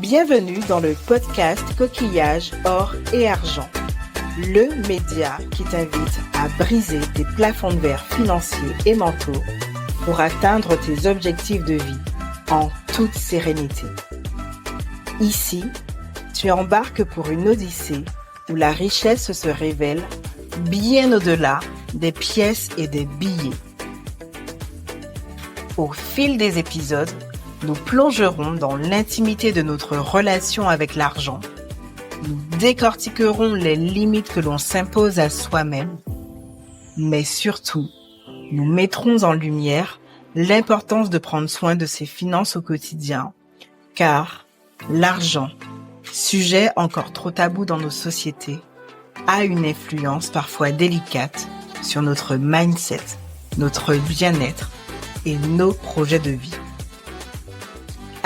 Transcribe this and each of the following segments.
Bienvenue dans le podcast Coquillage, Or et Argent, le média qui t'invite à briser tes plafonds de verre financiers et mentaux pour atteindre tes objectifs de vie en toute sérénité. Ici, tu embarques pour une odyssée où la richesse se révèle bien au-delà des pièces et des billets. Au fil des épisodes, nous plongerons dans l'intimité de notre relation avec l'argent. Nous décortiquerons les limites que l'on s'impose à soi-même. Mais surtout, nous mettrons en lumière l'importance de prendre soin de ses finances au quotidien. Car l'argent, sujet encore trop tabou dans nos sociétés, a une influence parfois délicate sur notre mindset, notre bien-être et nos projets de vie.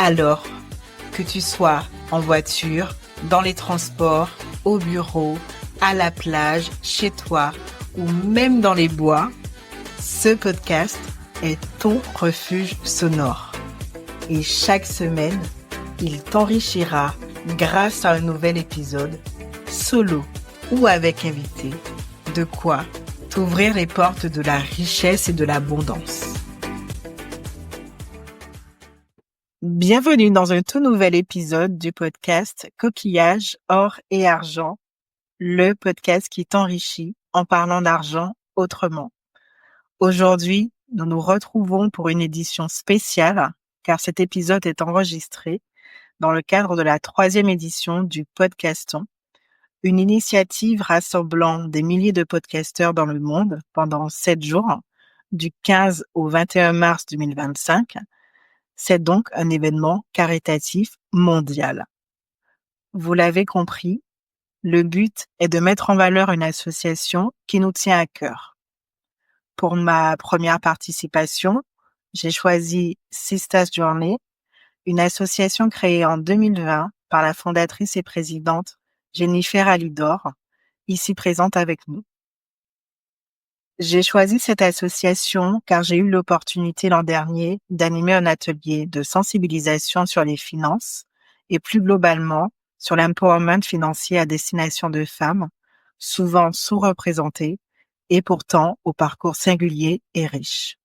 Alors, que tu sois en voiture, dans les transports, au bureau, à la plage, chez toi ou même dans les bois, ce podcast est ton refuge sonore. Et chaque semaine, il t'enrichira grâce à un nouvel épisode, solo ou avec invité, de quoi t'ouvrir les portes de la richesse et de l'abondance. Bienvenue dans un tout nouvel épisode du podcast Coquillage, Or et Argent, le podcast qui t'enrichit en parlant d'argent autrement. Aujourd'hui, nous nous retrouvons pour une édition spéciale car cet épisode est enregistré dans le cadre de la 3e édition du Podcaston, une initiative rassemblant des milliers de podcasteurs dans le monde pendant 7 jours, du 15 au 21 mars 2025. C'est donc un événement caritatif mondial. Vous l'avez compris, le but est de mettre en valeur une association qui nous tient à cœur. Pour ma première participation, j'ai choisi Sistas Journey, une association créée en 2020 par la fondatrice et présidente Jennifer Alidor, ici présente avec nous. J'ai choisi cette association car j'ai eu l'opportunité l'an dernier d'animer un atelier de sensibilisation sur les finances et plus globalement sur l'empowerment financier à destination de femmes, souvent sous-représentées et pourtant au parcours singulier et riche.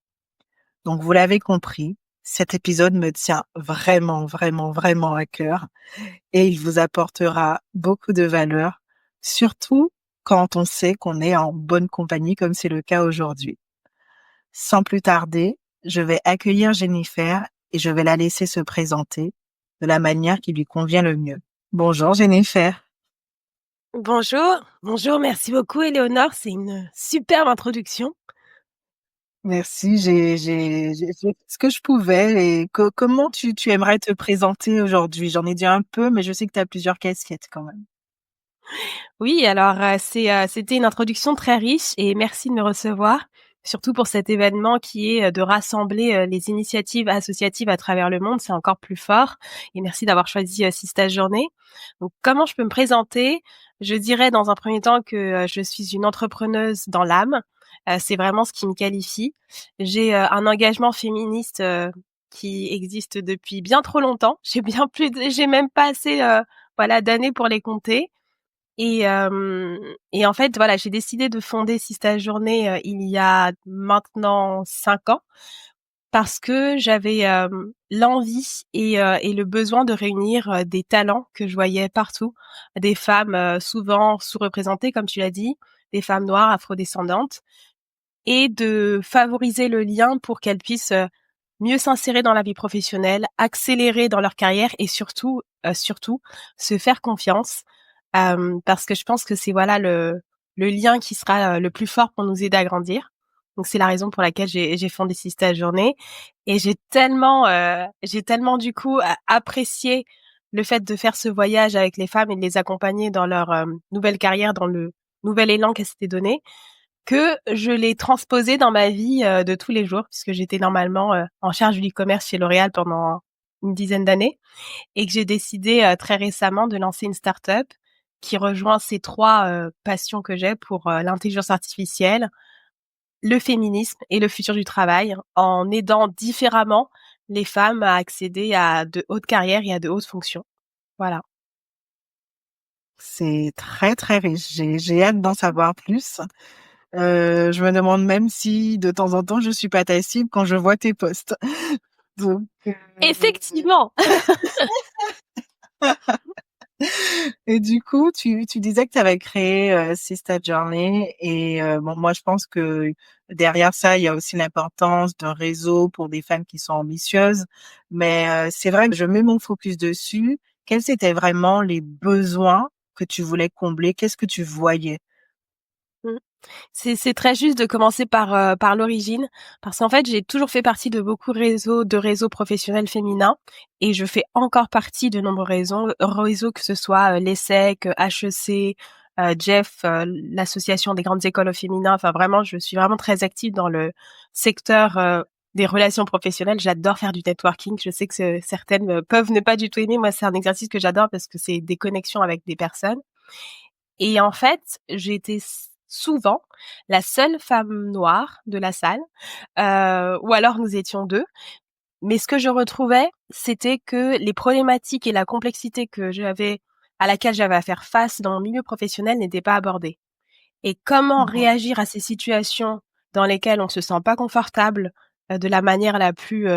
Donc vous l'avez compris, cet épisode me tient vraiment à cœur et il vous apportera beaucoup de valeur, surtout quand on sait qu'on est en bonne compagnie comme c'est le cas aujourd'hui. Sans plus tarder, je vais accueillir Jennifer et je vais la laisser se présenter de la manière qui lui convient le mieux. Bonjour Jennifer. Bonjour, merci beaucoup Éléonore, c'est une superbe introduction. Merci, j'ai fait ce que je pouvais et comment tu aimerais te présenter aujourd'hui? J'en ai dit un peu, mais je sais que tu as plusieurs casquettes quand même. Oui, alors c'était une introduction très riche et merci de me recevoir, surtout pour cet événement qui est de rassembler les initiatives associatives à travers le monde, c'est encore plus fort. Et merci d'avoir choisi Sistas Journée. Donc, comment je peux me présenter? Je dirais dans un premier temps que je suis une entrepreneuse dans l'âme. C'est vraiment ce qui me qualifie. J'ai un engagement féministe qui existe depuis bien trop longtemps. J'ai même pas assez d'années pour les compter. Et en fait, voilà, j'ai décidé de fonder Sistas Journée il y a maintenant 5 ans parce que j'avais l'envie et le besoin de réunir des talents que je voyais partout, des femmes souvent sous-représentées, comme tu l'as dit, des femmes noires, afrodescendantes, et de favoriser le lien pour qu'elles puissent mieux s'insérer dans la vie professionnelle, accélérer dans leur carrière et surtout se faire confiance. Parce que je pense que c'est le lien qui sera le plus fort pour nous aider à grandir. Donc c'est la raison pour laquelle j'ai fondé Sistas Journée et j'ai tellement du coup apprécié le fait de faire ce voyage avec les femmes et de les accompagner dans leur nouvelle carrière, dans le nouvel élan qu'elles s'étaient donné, que je l'ai transposé dans ma vie de tous les jours, puisque j'étais normalement en charge du e-commerce chez L'Oréal pendant une dizaine d'années et que j'ai décidé très récemment de lancer une start-up qui rejoint ces 3 passions que j'ai pour l'intelligence artificielle, le féminisme et le futur du travail, en aidant différemment les femmes à accéder à de hautes carrières et à de hautes fonctions. Voilà. C'est très, très riche. J'ai hâte d'en savoir plus. Je me demande même si de temps en temps je suis pas ta cible quand je vois tes posts. Donc, Effectivement! et du coup, tu disais que tu avais créé Sister Journey et bon, moi je pense que derrière ça, il y a aussi l'importance d'un réseau pour des femmes qui sont ambitieuses. Mais c'est vrai que je mets mon focus dessus. Quels étaient vraiment les besoins que tu voulais combler? Qu'est-ce que tu voyais? Mmh. C'est très juste de commencer par l'origine, parce qu'en fait, j'ai toujours fait partie de beaucoup réseaux professionnels féminins et je fais encore partie de nombreux réseaux que ce soit, l'ESSEC, HEC, Jeff, l'association des grandes écoles au féminin. Enfin vraiment, je suis vraiment très active dans le secteur, des relations professionnelles. J'adore faire du networking. Je sais que certaines, peuvent ne pas du tout aimer. Moi, c'est un exercice que j'adore parce que c'est des connexions avec des personnes et en fait, j'étais souvent la seule femme noire de la salle, ou alors nous étions 2. Mais ce que je retrouvais, c'était que les problématiques et la complexité à laquelle j'avais à faire face dans mon milieu professionnel n'étaient pas abordées. Et comment Mmh. réagir à ces situations dans lesquelles on se sent pas confortable, de la manière la plus,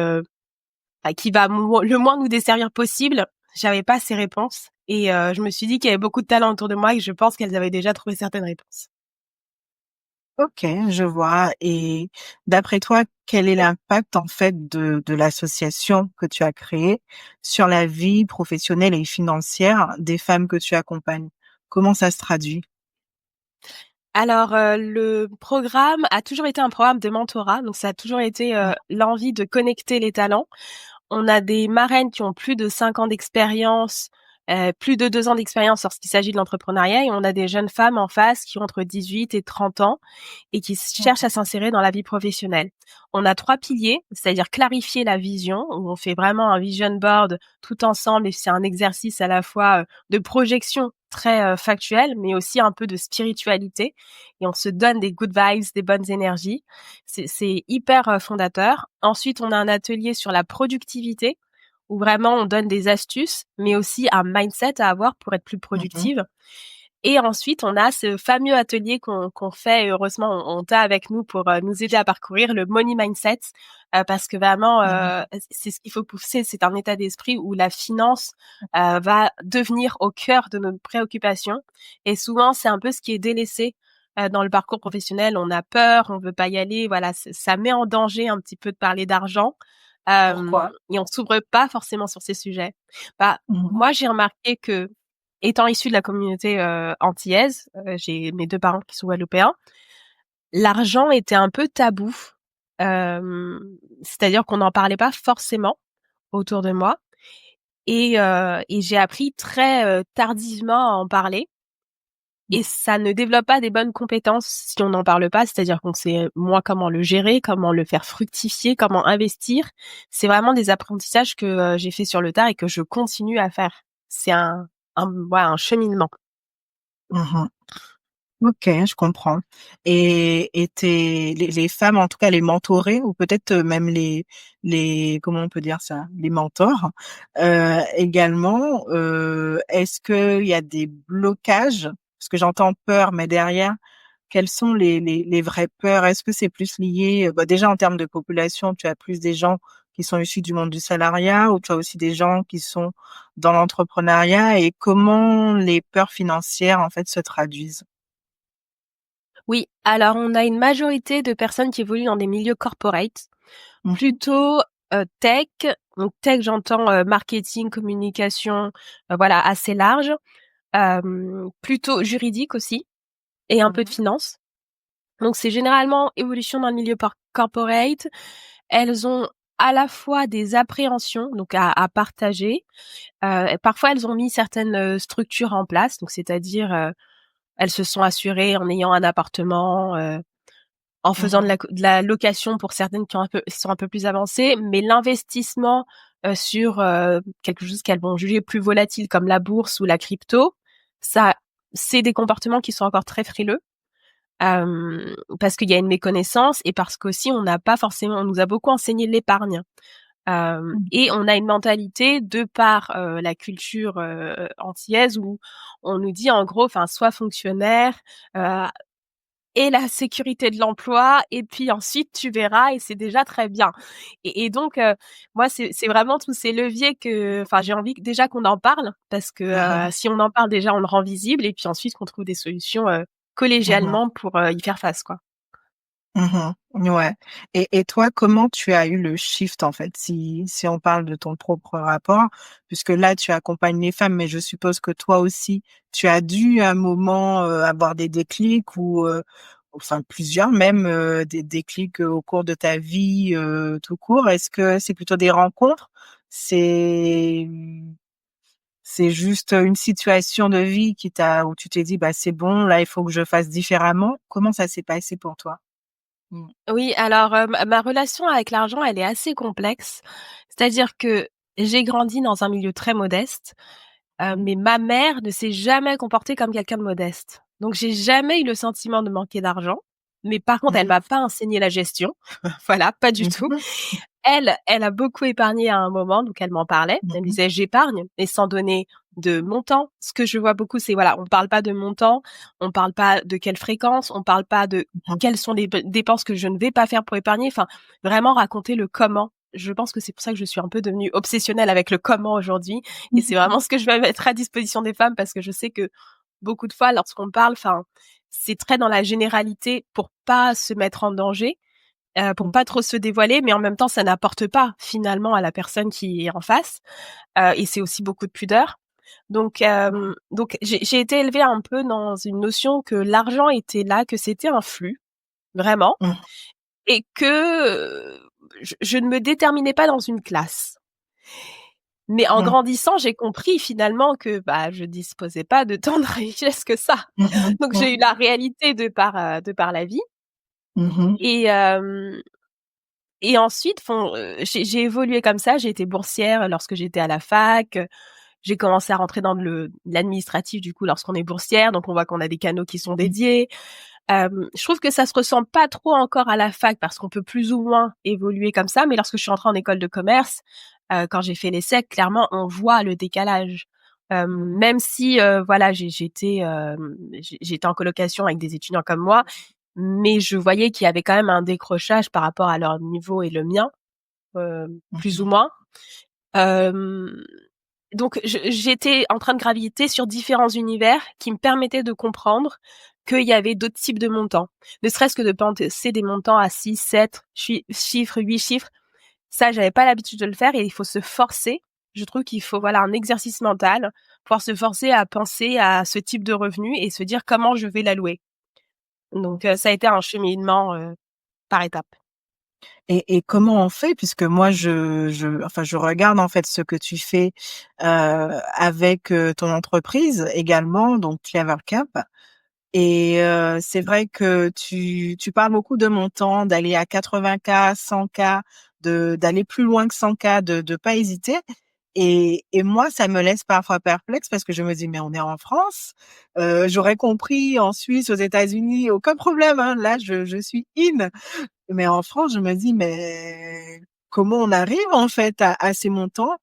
qui va le moins nous desservir possible, j'avais pas ces réponses et je me suis dit qu'il y avait beaucoup de talents autour de moi et je pense qu'elles avaient déjà trouvé certaines réponses. OK, je vois et d'après toi, quel est l'impact en fait de l'association que tu as créée sur la vie professionnelle et financière des femmes que tu accompagnes? Comment ça se traduit? Alors, le programme a toujours été un programme de mentorat, donc ça a toujours été, Mmh. l'envie de connecter les talents. On a des marraines qui ont plus de 5 ans d'expérience, plus de 2 ans d'expérience lorsqu'il s'agit de l'entrepreneuriat et on a des jeunes femmes en face qui ont entre 18 et 30 ans et qui cherchent à s'insérer dans la vie professionnelle. On a 3 piliers, c'est-à-dire clarifier la vision, où on fait vraiment un vision board tout ensemble et c'est un exercice à la fois, de projection très, factuel, mais aussi un peu de spiritualité et on se donne des good vibes, des bonnes énergies. C'est hyper, fondateur. Ensuite, on a un atelier sur la productivité où vraiment on donne des astuces, mais aussi un mindset à avoir pour être plus Mmh. productive. Et ensuite, on a ce fameux atelier qu'on fait et heureusement on t'a avec nous pour, nous aider à parcourir le money mindset, parce que vraiment, Mmh. c'est ce qu'il faut pousser, c'est un état d'esprit où la finance, va devenir au cœur de nos préoccupations et souvent c'est un peu ce qui est délaissé, dans le parcours professionnel. On a peur, on veut pas y aller, voilà, ça met en danger un petit peu de parler d'argent, Pourquoi? et on s'ouvre pas forcément sur ces sujets. Bah, Mmh. moi j'ai remarqué que étant issue de la communauté, antillaise, j'ai mes 2 parents qui sont guadeloupéens, l'argent était un peu tabou. C'est-à-dire qu'on n'en parlait pas forcément autour de moi et j'ai appris très, tardivement à en parler et ça ne développe pas des bonnes compétences si on n'en parle pas. C'est-à-dire qu'on sait moins comment le gérer, comment le faire fructifier, comment investir. C'est vraiment des apprentissages que, j'ai fait sur le tard et que je continue à faire. C'est un cheminement. Mmh. OK, je comprends et tes les femmes, en tout cas les mentorées ou peut-être, même les comment on peut dire ça? Les mentors, également, est-ce qu'il y a des blocages? Parce que j'entends peur, mais derrière, quelles sont les vraies peurs? Est-ce que c'est plus lié, bah, déjà en termes de population, tu as plus des gens qui sont issus du monde du salariat ou tu as aussi des gens qui sont dans l'entrepreneuriat et comment les peurs financières, en fait, se traduisent? Oui, alors on a une majorité de personnes qui évoluent dans des milieux corporate, Mmh. plutôt, tech. Donc tech, j'entends, marketing, communication, voilà, assez large. Plutôt juridique aussi et un peu de Mmh. finance. Donc c'est généralement évolution dans le milieu corporate. Elles ont à la fois des appréhensions, donc à partager. Parfois elles ont mis certaines, structures en place, donc c'est-à-dire, elles se sont assurées en ayant un appartement, en faisant Mmh. de la location pour certaines qui sont un peu plus avancées, mais l'investissement, sur, quelque chose qu'elles vont juger plus volatile comme la bourse ou la crypto, ça c'est des comportements qui sont encore très frileux, parce qu'il y a une méconnaissance et parce qu'aussi on n'a pas forcément on nous a beaucoup enseigné l'épargne. Mmh. Et on a une mentalité de par la culture antillaise où on nous dit en gros, enfin, sois fonctionnaire, heu, et la sécurité de l'emploi et puis ensuite tu verras et c'est déjà très bien. Et donc moi c'est vraiment tous ces leviers que enfin j'ai envie que déjà qu'on en parle parce que, si on en parle déjà on le rend visible et puis ensuite qu'on trouve des solutions, Mmh. collégialement pour, y faire face, quoi. Mmh. Ouais, et toi, comment tu as eu le shift, en fait? Si on parle de ton propre rapport, puisque là, tu accompagnes les femmes, mais je suppose que toi aussi, tu as dû à un moment, avoir des déclics ou, enfin plusieurs même, des déclics, au cours de ta vie, tout court. Est-ce que c'est plutôt des rencontres? C'est, c'est juste, une situation de vie qui t'a où tu t'es dit: «Bah, c'est bon, là, il faut que je fasse différemment». Comment ça s'est passé pour toi? Mmh. Oui, alors, ma relation avec l'argent, elle est assez complexe. C'est-à-dire que j'ai grandi dans un milieu très modeste, Mmh. mais ma mère ne s'est jamais comportée comme quelqu'un de modeste. Donc j'ai jamais eu le sentiment de manquer d'argent, mais par contre, elle Mmh. m'a pas enseigné la gestion. Voilà, pas du Mmh tout. mh. Elle a beaucoup épargné à un moment, donc elle m'en parlait. Mmh Elle me mh. disait: «J'épargne», mais sans donner de montant. Ce que je vois beaucoup, c'est voilà, on parle pas de montant, on parle pas de quelle fréquence, on parle pas de Mmh. quelles sont les dépenses que je ne vais pas faire pour épargner. Enfin, vraiment raconter le comment. Je pense que c'est pour ça que je suis un peu devenue obsessionnelle avec le comment aujourd'hui et c'est vraiment ce que je vais mettre à disposition des femmes parce que je sais que beaucoup de fois lorsqu'on parle, enfin, c'est très dans la généralité pour pas se mettre en danger. Pour Mmh. pas trop se dévoiler, mais en même temps, ça n'apporte pas finalement à la personne qui est en face, et c'est aussi beaucoup de pudeur. Donc j'ai été élevée un peu dans une notion que l'argent était là, que c'était un flux, vraiment, Mmh. et que, je ne me déterminais pas dans une classe. Mais en Mmh. grandissant, j'ai compris finalement que, bah, je disposais pas de tant de richesses que ça. Mmh mh. Donc Mmh. j'ai eu la réalité de par la vie Mmh mh. et hem Et ensuite, bon, j'ai évolué comme ça. J'ai été boursière lorsque j'étais à la fac, j'ai commencé à rentrer dans l'administratif, du coup, lorsqu'on est boursière, donc on voit qu'on a des canaux qui sont Mmh. dédiés. Je trouve que ça se ressent pas trop encore à la fac parce qu'on peut plus ou moins évoluer comme ça, mais lorsque je suis entrée en école de commerce, quand j'ai fait l'ESSEC, clairement, on voit le décalage. Même si, voilà, j'étais en colocation avec des étudiants comme moi, mais je voyais qu'il y avait quand même un décrochage par rapport à leur niveau et le mien, Mmh plus ou mh. moins. Hem, donc j'étais en train de graviter sur différents univers qui me permettaient de comprendre qu'il y avait d'autres types de montants. Ne serait-ce que de penser des montants à 6, 7 chiffres, 8 chiffres, ça j'avais pas l'habitude de le faire et il faut se forcer. Je trouve qu'il faut, voilà, un exercice mental, pouvoir se forcer à penser à ce type de revenu et se dire: «Comment je vais l'allouer?» Donc ça a été un cheminement, par étapes. Et comment on fait? Puisque moi enfin je regarde en fait ce que tu fais, avec, ton entreprise également, donc Clever Cap. Et c'est vrai que tu parles beaucoup de montants, d'aller à 80K, 100K, de d'aller plus loin que 100K, de pas hésiter. Et moi, ça me laisse parfois perplexe parce que je me dis: «Mais on est en France, j'aurais compris en Suisse, aux États-Unis, aucun problème, hein, là je suis in». Mais en France, je me dis: «Mais comment on arrive en fait à ces montants?»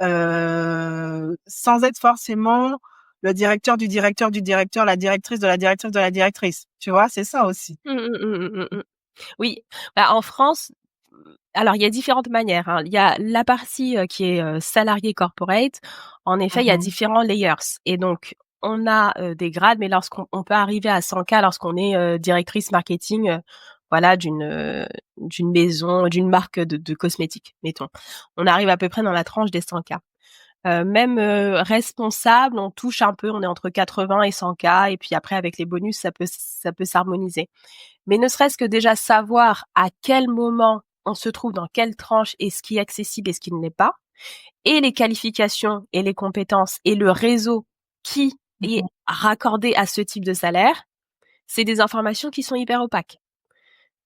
Sans être forcément le directeur du directeur du directeur, la directrice de la directrice de la directrice. Tu vois? C'est ça aussi. Mmh mh, mmh mh, mmh mh. Oui, bah, en France, alors il y a différentes manières, hein. Il y a la partie, qui est, salarié corporate. En effet, il y a Mmh. différents layers et donc on a, des grades, mais lorsqu'on on peut arriver à 100K lorsqu'on est, directrice marketing, voilà, d'une maison, d'une marque de cosmétiques, mettons. On arrive à peu près dans la tranche des 100K. Même, responsable, on touche un peu, on est entre 80 et 100K et puis après avec les bonus, ça peut s'harmoniser. Mais ne serait-ce que déjà savoir à quel moment on se trouve dans quelle tranche et ce qui est accessible et ce qui ne l'est pas, et les qualifications et les compétences et le réseau qui est Mmh. raccordé à ce type de salaire, c'est des informations qui sont hyper opaques.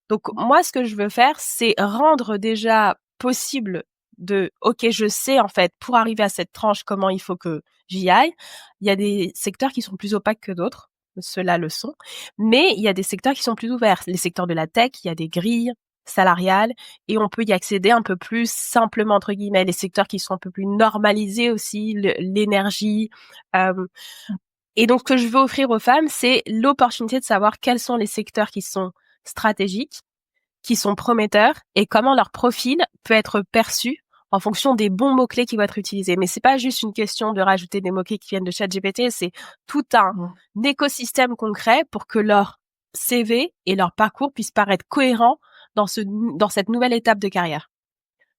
Donc moi, ce que je veux faire, c'est rendre déjà possible de OK, je sais en fait pour arriver à cette tranche comment il faut que j'y aille. Il y a des secteurs qui sont plus opaques que d'autres, ceux-là le sont, mais il y a des secteurs qui sont plus ouverts. Les secteurs de la tech, il y a des grilles, salariale et on peut y accéder un peu plus simplement entre guillemets. Les secteurs qui sont un peu plus normalisés aussi, l'énergie. Et donc, ce que je veux offrir aux femmes, c'est l'opportunité de savoir quels sont les secteurs qui sont stratégiques, qui sont prometteurs et comment leur profil peut être perçu en fonction des bons mots-clés qui vont être utilisés. Mais c'est pas juste une question de rajouter des mots-clés qui viennent de ChatGPT, c'est tout un écosystème concret pour que leur CV et leur parcours puissent paraître cohérents dans cette nouvelle étape de carrière.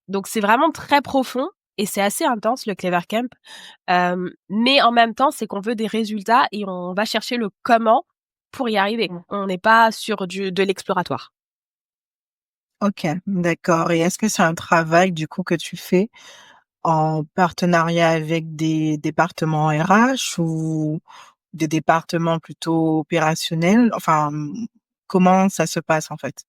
Donc c'est vraiment très profond et c'est assez intense le Clever Camp. Mais en même temps, c'est qu'on veut des résultats et on va chercher le comment pour y arriver. On n'est pas sur de l'exploratoire. OK, d'accord, et est-ce que c'est un travail du coup que tu fais en partenariat avec des départements RH ou des départements plutôt opérationnels? Enfin, comment ça se passe en fait?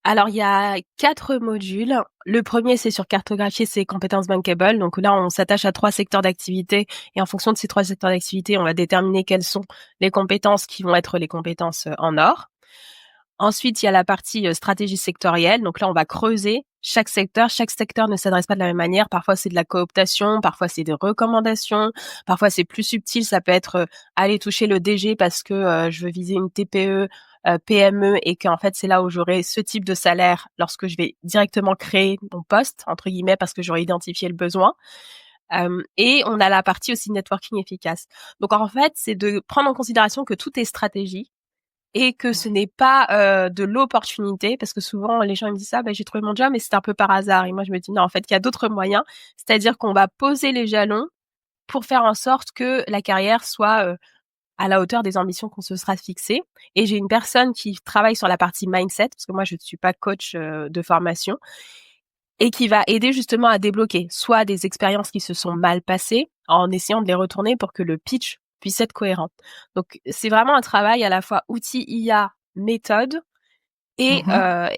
Alors, il y a 4 modules. Le premier, c'est sur cartographier ses compétences bankable. Donc là, on s'attache à 3 secteurs d'activité et en fonction de ces 3 secteurs d'activité, on va déterminer quelles sont les compétences qui vont être les compétences en or. Ensuite, il y a la partie stratégie sectorielle. Donc là, on va creuser chaque secteur. Chaque secteur ne s'adresse pas de la même manière. Parfois, c'est de la cooptation, parfois, c'est des recommandations, parfois, c'est plus subtil. Ça peut être aller toucher le DG parce que je veux viser une TPE, PME et qu'en fait, c'est là où j'aurai ce type de salaire lorsque je vais directement créer mon poste, entre guillemets, parce que j'aurai identifié le besoin. Et on a la partie aussi networking efficace. Donc, en fait, c'est de prendre en considération que tout est stratégie et que ce n'est pas de l'opportunité, parce que souvent les gens ils me disent ça, j'ai trouvé mon job, mais c'est un peu par hasard. Et moi je me dis non, en fait, il y a d'autres moyens, c'est-à-dire qu'on va poser les jalons pour faire en sorte que la carrière soit à la hauteur des ambitions qu'on se sera fixées. Et j'ai une personne qui travaille sur la partie mindset, parce que moi je ne suis pas coach de formation, et qui va aider justement à débloquer soit des expériences qui se sont mal passées en essayant de les retourner pour que le pitch puisse être cohérent. Donc c'est vraiment un travail à la fois outil IA, méthode et Mmh. euh,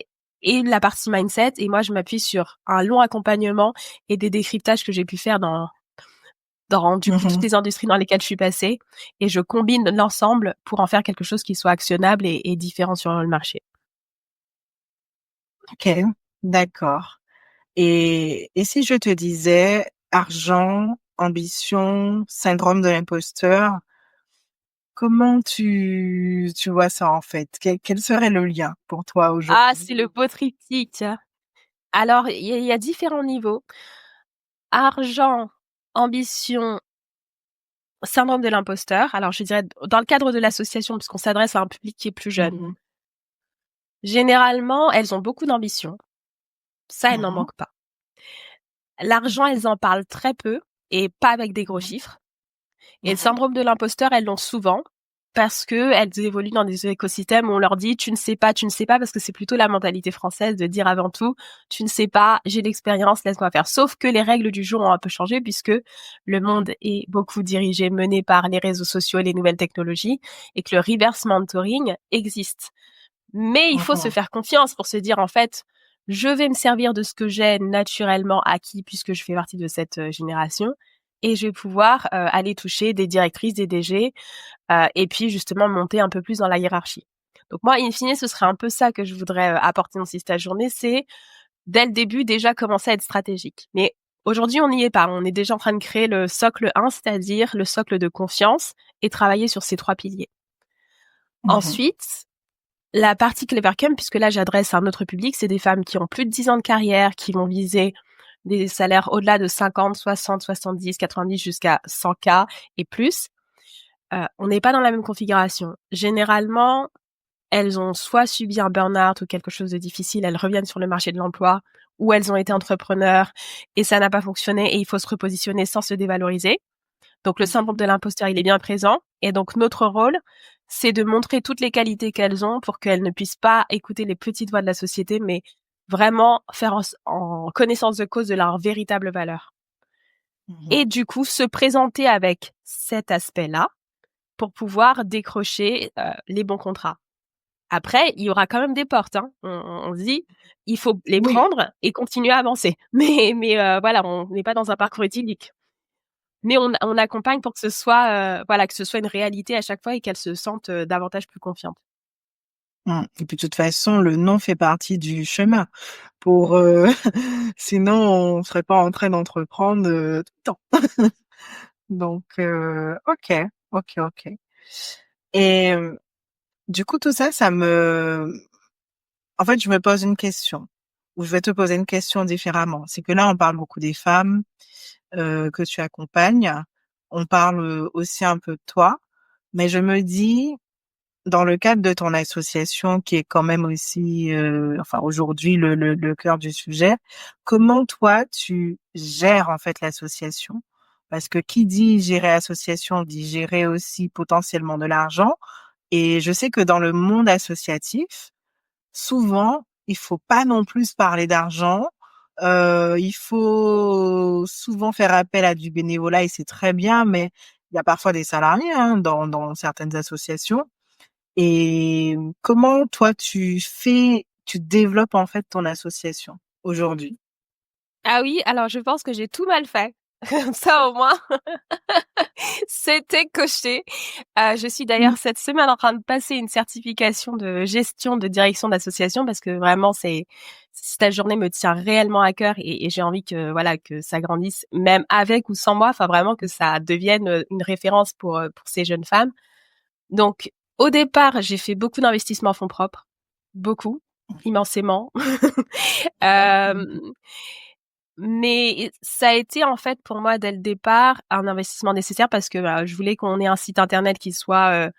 et la partie mindset. Et moi je m'appuie sur un long accompagnement et des décryptages que j'ai pu faire dans du coup toutes Mmh. les industries dans lesquelles je suis passée, et je combine l'ensemble pour en faire quelque chose qui soit actionnable et différent sur le marché. OK, d'accord, et si je te disais argent, ambition, syndrome de l'imposteur, comment tu vois ça en fait? Quel serait le lien pour toi Ah, aujourd'hui? c'est le beau triptyque. Alors il y a différents niveaux. Argent, ambition, syndrome de l'imposteur. Alors, je dirais dans le cadre de l'association, puisqu'on s'adresse à un public qui est plus jeune. Mmh. Généralement, elles ont beaucoup d'ambition. Ça, elles n'en Mmh. manquent pas. L'argent, elles en parlent très peu et pas avec des gros chiffres. Et le Mmh. syndrome de l'imposteur, elles l'ont souvent parce que elles évoluent dans des écosystèmes où on leur dit tu ne sais pas, parce que c'est plutôt la mentalité française de dire avant tout tu ne sais pas, j'ai l'expérience, laisse-moi faire. Sauf que les règles du jeu ont un peu changé puisque le monde est beaucoup dirigé, mené par les réseaux sociaux et les nouvelles technologies, et que le reverse mentoring existe. Mais il faut se Mmh. faire confiance pour se dire en fait je vais me servir de ce que j'ai naturellement acquis puisque je fais partie de cette génération, et je vais pouvoir aller toucher des directrices, des DG, et puis justement monter un peu plus dans la hiérarchie. Donc moi, in fine, ce serait un peu ça que je voudrais apporter dans ces stages journée, c'est dès le début déjà commencer à être stratégique. Mais aujourd'hui, on n'y est pas. On est déjà en train de créer le socle 1, c'est-à-dire le socle de confiance, et travailler sur ces 3 piliers. Mmh. Ensuite, la partie Clever Camp, puisque là j'adresse à un autre public, c'est des femmes qui ont plus de 10 ans de carrière, qui vont viser des salaires au-delà de 50, 60, 70, 90 jusqu'à 100K et plus. On n'est pas dans la même configuration. Généralement, elles ont soit subi un burn-out ou quelque chose de difficile, elles reviennent sur le marché de l'emploi, ou elles ont été entrepreneurs et ça n'a pas fonctionné et il faut se repositionner sans se dévaloriser. Donc le syndrome de l'imposteur, il est bien présent. Et donc notre rôle, c'est de montrer toutes les qualités qu'elles ont pour qu'elles ne puissent pas écouter les petites voix de la société, mais vraiment faire en connaissance de cause de leur véritable valeur. Mmh. Et du coup, se présenter avec cet aspect-là pour pouvoir décrocher les bons contrats. Après, il y aura quand même des portes. Hein. On se dit, il faut les Oui. prendre et continuer à avancer. Mais voilà, on n'est pas dans un parcours idyllique. Mais on accompagne pour que ce soit, voilà, que ce soit une réalité à chaque fois et qu'elles se sentent davantage plus confiantes. Et puis de toute façon, le non fait partie du chemin pour, sinon on serait pas en train d'entreprendre, tout le temps. Donc OK, OK, OK. Et du coup tout ça, en fait, je me pose une question, ou je vais te poser une question différemment. C'est que là, on parle beaucoup des femmes, que tu accompagnes. On parle, aussi un peu de toi, mais je me dis, dans le cadre de ton association qui est quand même aussi, enfin aujourd'hui le cœur du sujet, comment toi tu gères en fait l'association? Parce que qui dit gérer association dit gérer aussi potentiellement de l'argent, et je sais que dans le monde associatif, souvent, il faut pas non plus parler d'argent. Il faut souvent faire appel à du bénévolat et c'est très bien, mais il y a parfois des salariés, hein, dans certaines associations. Et comment toi tu développes en fait ton association aujourd'hui? Ah oui, alors je pense que j'ai tout mal fait. Comme ça, au moins, c'était coché. Je suis Mmh. d'ailleurs cette semaine en train de passer une certification de gestion de direction d'association parce que vraiment cette journée me tient réellement à cœur et j'ai envie que voilà que ça grandisse même avec ou sans moi, enfin vraiment que ça devienne une référence pour ces jeunes femmes. Donc au départ, j'ai fait beaucoup d'investissements en fonds propres, beaucoup, immensément. Mmh. Hem, mais ça a été en fait pour moi dès le départ un investissement nécessaire parce que, je voulais qu'on ait un site internet qui soit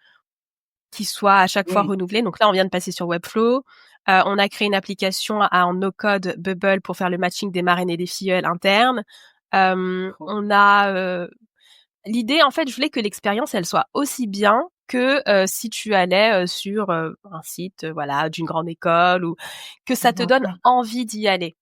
à chaque fois Oui. renouvelé. Donc là, on vient de passer sur Webflow. On a créé une application en no-code Bubble pour faire le matching des marraines et des filleuls internes. Trop. On a l'idée, en fait, je voulais que l'expérience, elle soit aussi bien que si tu allais sur un site, voilà, d'une grande école ou que ça te Mmh donne mh. envie d'y aller.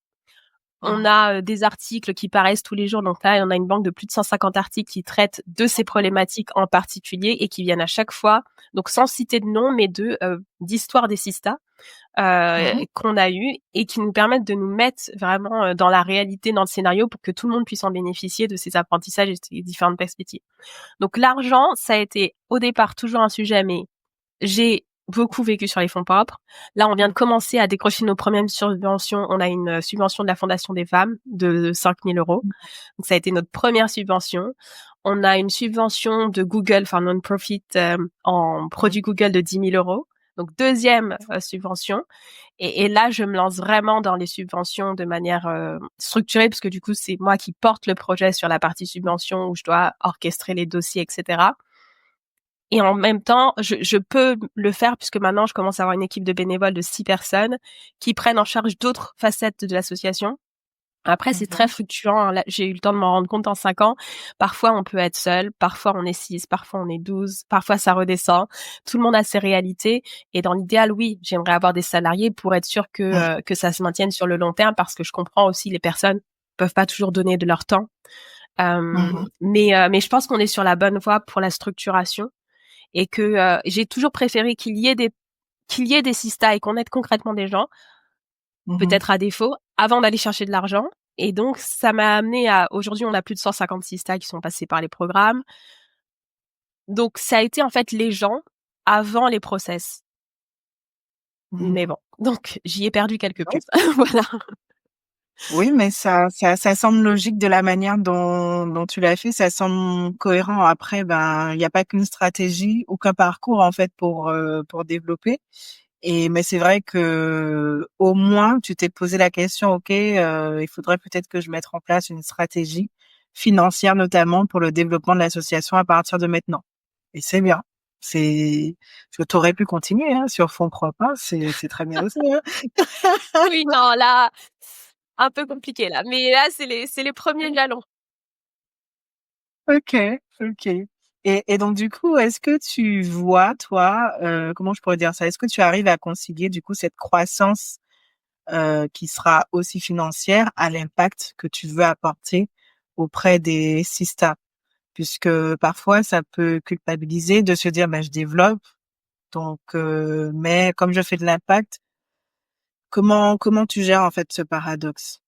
On Mmh. a des articles qui paraissent tous les jours. Donc là, on a une banque de plus de 150 articles qui traitent de ces problématiques en particulier et qui viennent à chaque fois, donc sans citer de nom, mais d'histoires des sistas Mmh. qu'on a eues et qui nous permettent de nous mettre vraiment dans la réalité, dans le scénario, pour que tout le monde puisse en bénéficier de ces apprentissages et ces différentes perspectives. Donc l'argent, ça a été au départ toujours un sujet, mais j'ai beaucoup vécu sur les fonds propres. Là, on vient de commencer à décrocher nos premières subventions. On a une subvention de la Fondation des femmes de 5 000 €. Donc ça a été notre première subvention. On a une subvention de Google, enfin non-profit, en produits Google de 10 000 €. Donc deuxième subvention. Et là, je me lance vraiment dans les subventions de manière structurée, parce que du coup, c'est moi qui porte le projet sur la partie subvention où je dois orchestrer les dossiers, etc. Et en même temps, je peux le faire puisque maintenant je commence à avoir une équipe de bénévoles de 6 personnes qui prennent en charge d'autres facettes de l'association. Après, c'est très Mmh. fluctuant, hein. Là, j'ai eu le temps de m'en rendre compte en 5 ans. Parfois, on peut être seul, parfois on est 6, parfois on est 12, parfois ça redescend. Tout le monde a ses réalités et dans l'idéal, oui, j'aimerais avoir des salariés pour être sûr que ça se maintienne sur le long terme parce que je comprends aussi les personnes peuvent pas toujours donner de leur temps. Mmh. Mais je pense qu'on est sur la bonne voie pour la structuration et que j'ai toujours préféré qu'il y ait des sistas et qu'on aide concrètement des gens, Mmh. peut-être à défaut, avant d'aller chercher de l'argent. Et donc ça m'a amené à aujourd'hui on a plus de 150 sistas qui sont passés par les programmes. Donc ça a été en fait les gens avant les process. Mais Mmh. bon, donc j'y ai perdu quelque Ouais. peu. Voilà. Oui, mais ça semble logique de la manière dont tu l'as fait, ça semble cohérent. Après, ben, il y a pas qu'une stratégie ou qu'un parcours, en fait, pour développer. Mais c'est vrai que au moins, tu t'es posé la question: «OK, il faudrait peut-être que je mette en place une stratégie financière, notamment pour le développement de l'association à partir de maintenant». Et c'est bien. C'est Parce que tu aurais pu continuer, hein, sur fonds propres, hein, c'est très bien aussi, hein. Oui, non, là, un peu compliqué là. Mais là, c'est les premiers jalons. OK, OK. Et donc du coup, est-ce que tu vois, toi, comment je pourrais dire ça? Est-ce que tu arrives à concilier du coup cette croissance, qui sera aussi financière à l'impact que tu veux apporter auprès des sistas? Puisque parfois ça peut culpabiliser de se dire: «Bah, je développe donc mais comme je fais de l'impact», comment tu gères en fait ce paradoxe?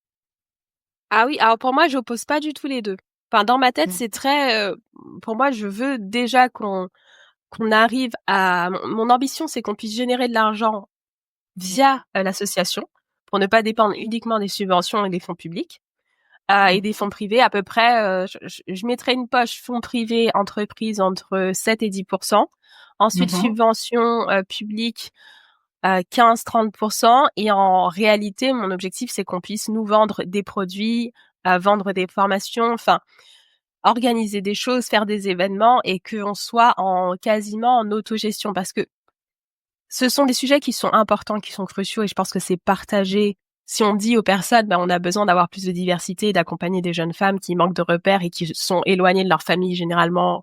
Ah oui, alors pour moi, j'oppose pas du tout les 2. Enfin, dans ma tête, Mmh. c'est très, pour moi, je veux déjà qu'on qu'on arrive à mon ambition, c'est qu'on puisse générer de l'argent via l'association pour ne pas dépendre uniquement des subventions et des fonds publics et des fonds privés. À peu près, je mettrais une poche fonds privés, entreprises entre 7 et 10%. Ensuite, Mhm. subventions publiques 15-30%. Et en réalité, mon objectif, c'est qu'on puisse nous vendre des produits, vendre des formations, enfin, organiser des choses, faire des événements et qu'on soit quasiment en autogestion parce que ce sont des sujets qui sont importants, qui sont cruciaux et je pense que c'est partagé. Si on dit aux personnes, on a besoin d'avoir plus de diversité et d'accompagner des jeunes femmes qui manquent de repères et qui sont éloignées de leur famille généralement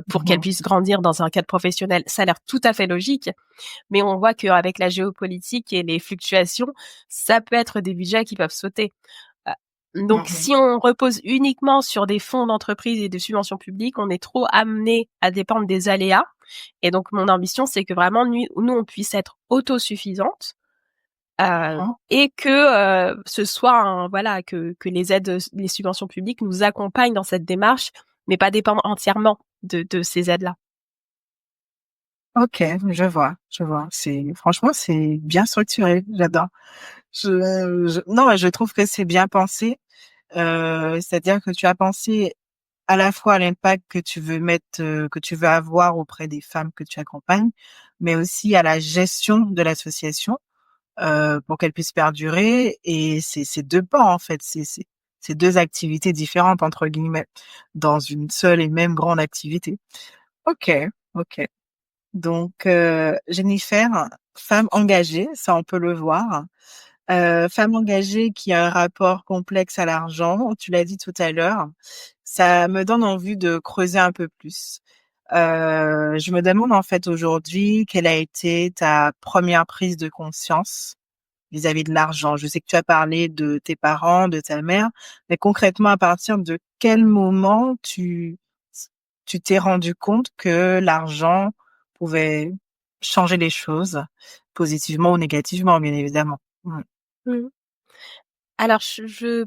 pour qu'elles Mhm. puissent grandir dans un cadre professionnel, ça a l'air tout à fait logique. Mais on voit qu'avec la géopolitique et les fluctuations, ça peut être des budgets qui peuvent sauter. Donc, Mhm. si on repose uniquement sur des fonds d'entreprise et de subventions publiques, on est trop amené à dépendre des aléas. Et donc, mon ambition, c'est que vraiment, nous on puisse être autosuffisante Mhm. et que ce soit, voilà, que les aides, les subventions publiques nous accompagnent dans cette démarche, mais pas dépendre entièrement de ces aides-là. Ok, je vois. Franchement, c'est bien structuré. J'adore. Non, je trouve que c'est bien pensé. C'est-à-dire que tu as pensé à la fois à l'impact que tu veux que tu veux avoir auprès des femmes que tu accompagnes, mais aussi à la gestion de l'association pour qu'elle puisse perdurer. Et c'est deux pans en fait, c'est deux activités différentes entre guillemets dans une seule et même grande activité. Ok, ok. Donc Jennifer, femme engagée, ça on peut le voir. Femme engagée qui a un rapport complexe à l'argent, tu l'as dit tout à l'heure, ça me donne envie de creuser un peu plus. Je me demande en fait aujourd'hui quelle a été ta première prise de conscience vis-à-vis de l'argent. Je sais que tu as parlé de tes parents, de ta mère, mais concrètement, à partir de quel moment tu t'es rendu compte que l'argent pouvait changer les choses, positivement ou négativement, bien évidemment. Mm. Mmh. Alors je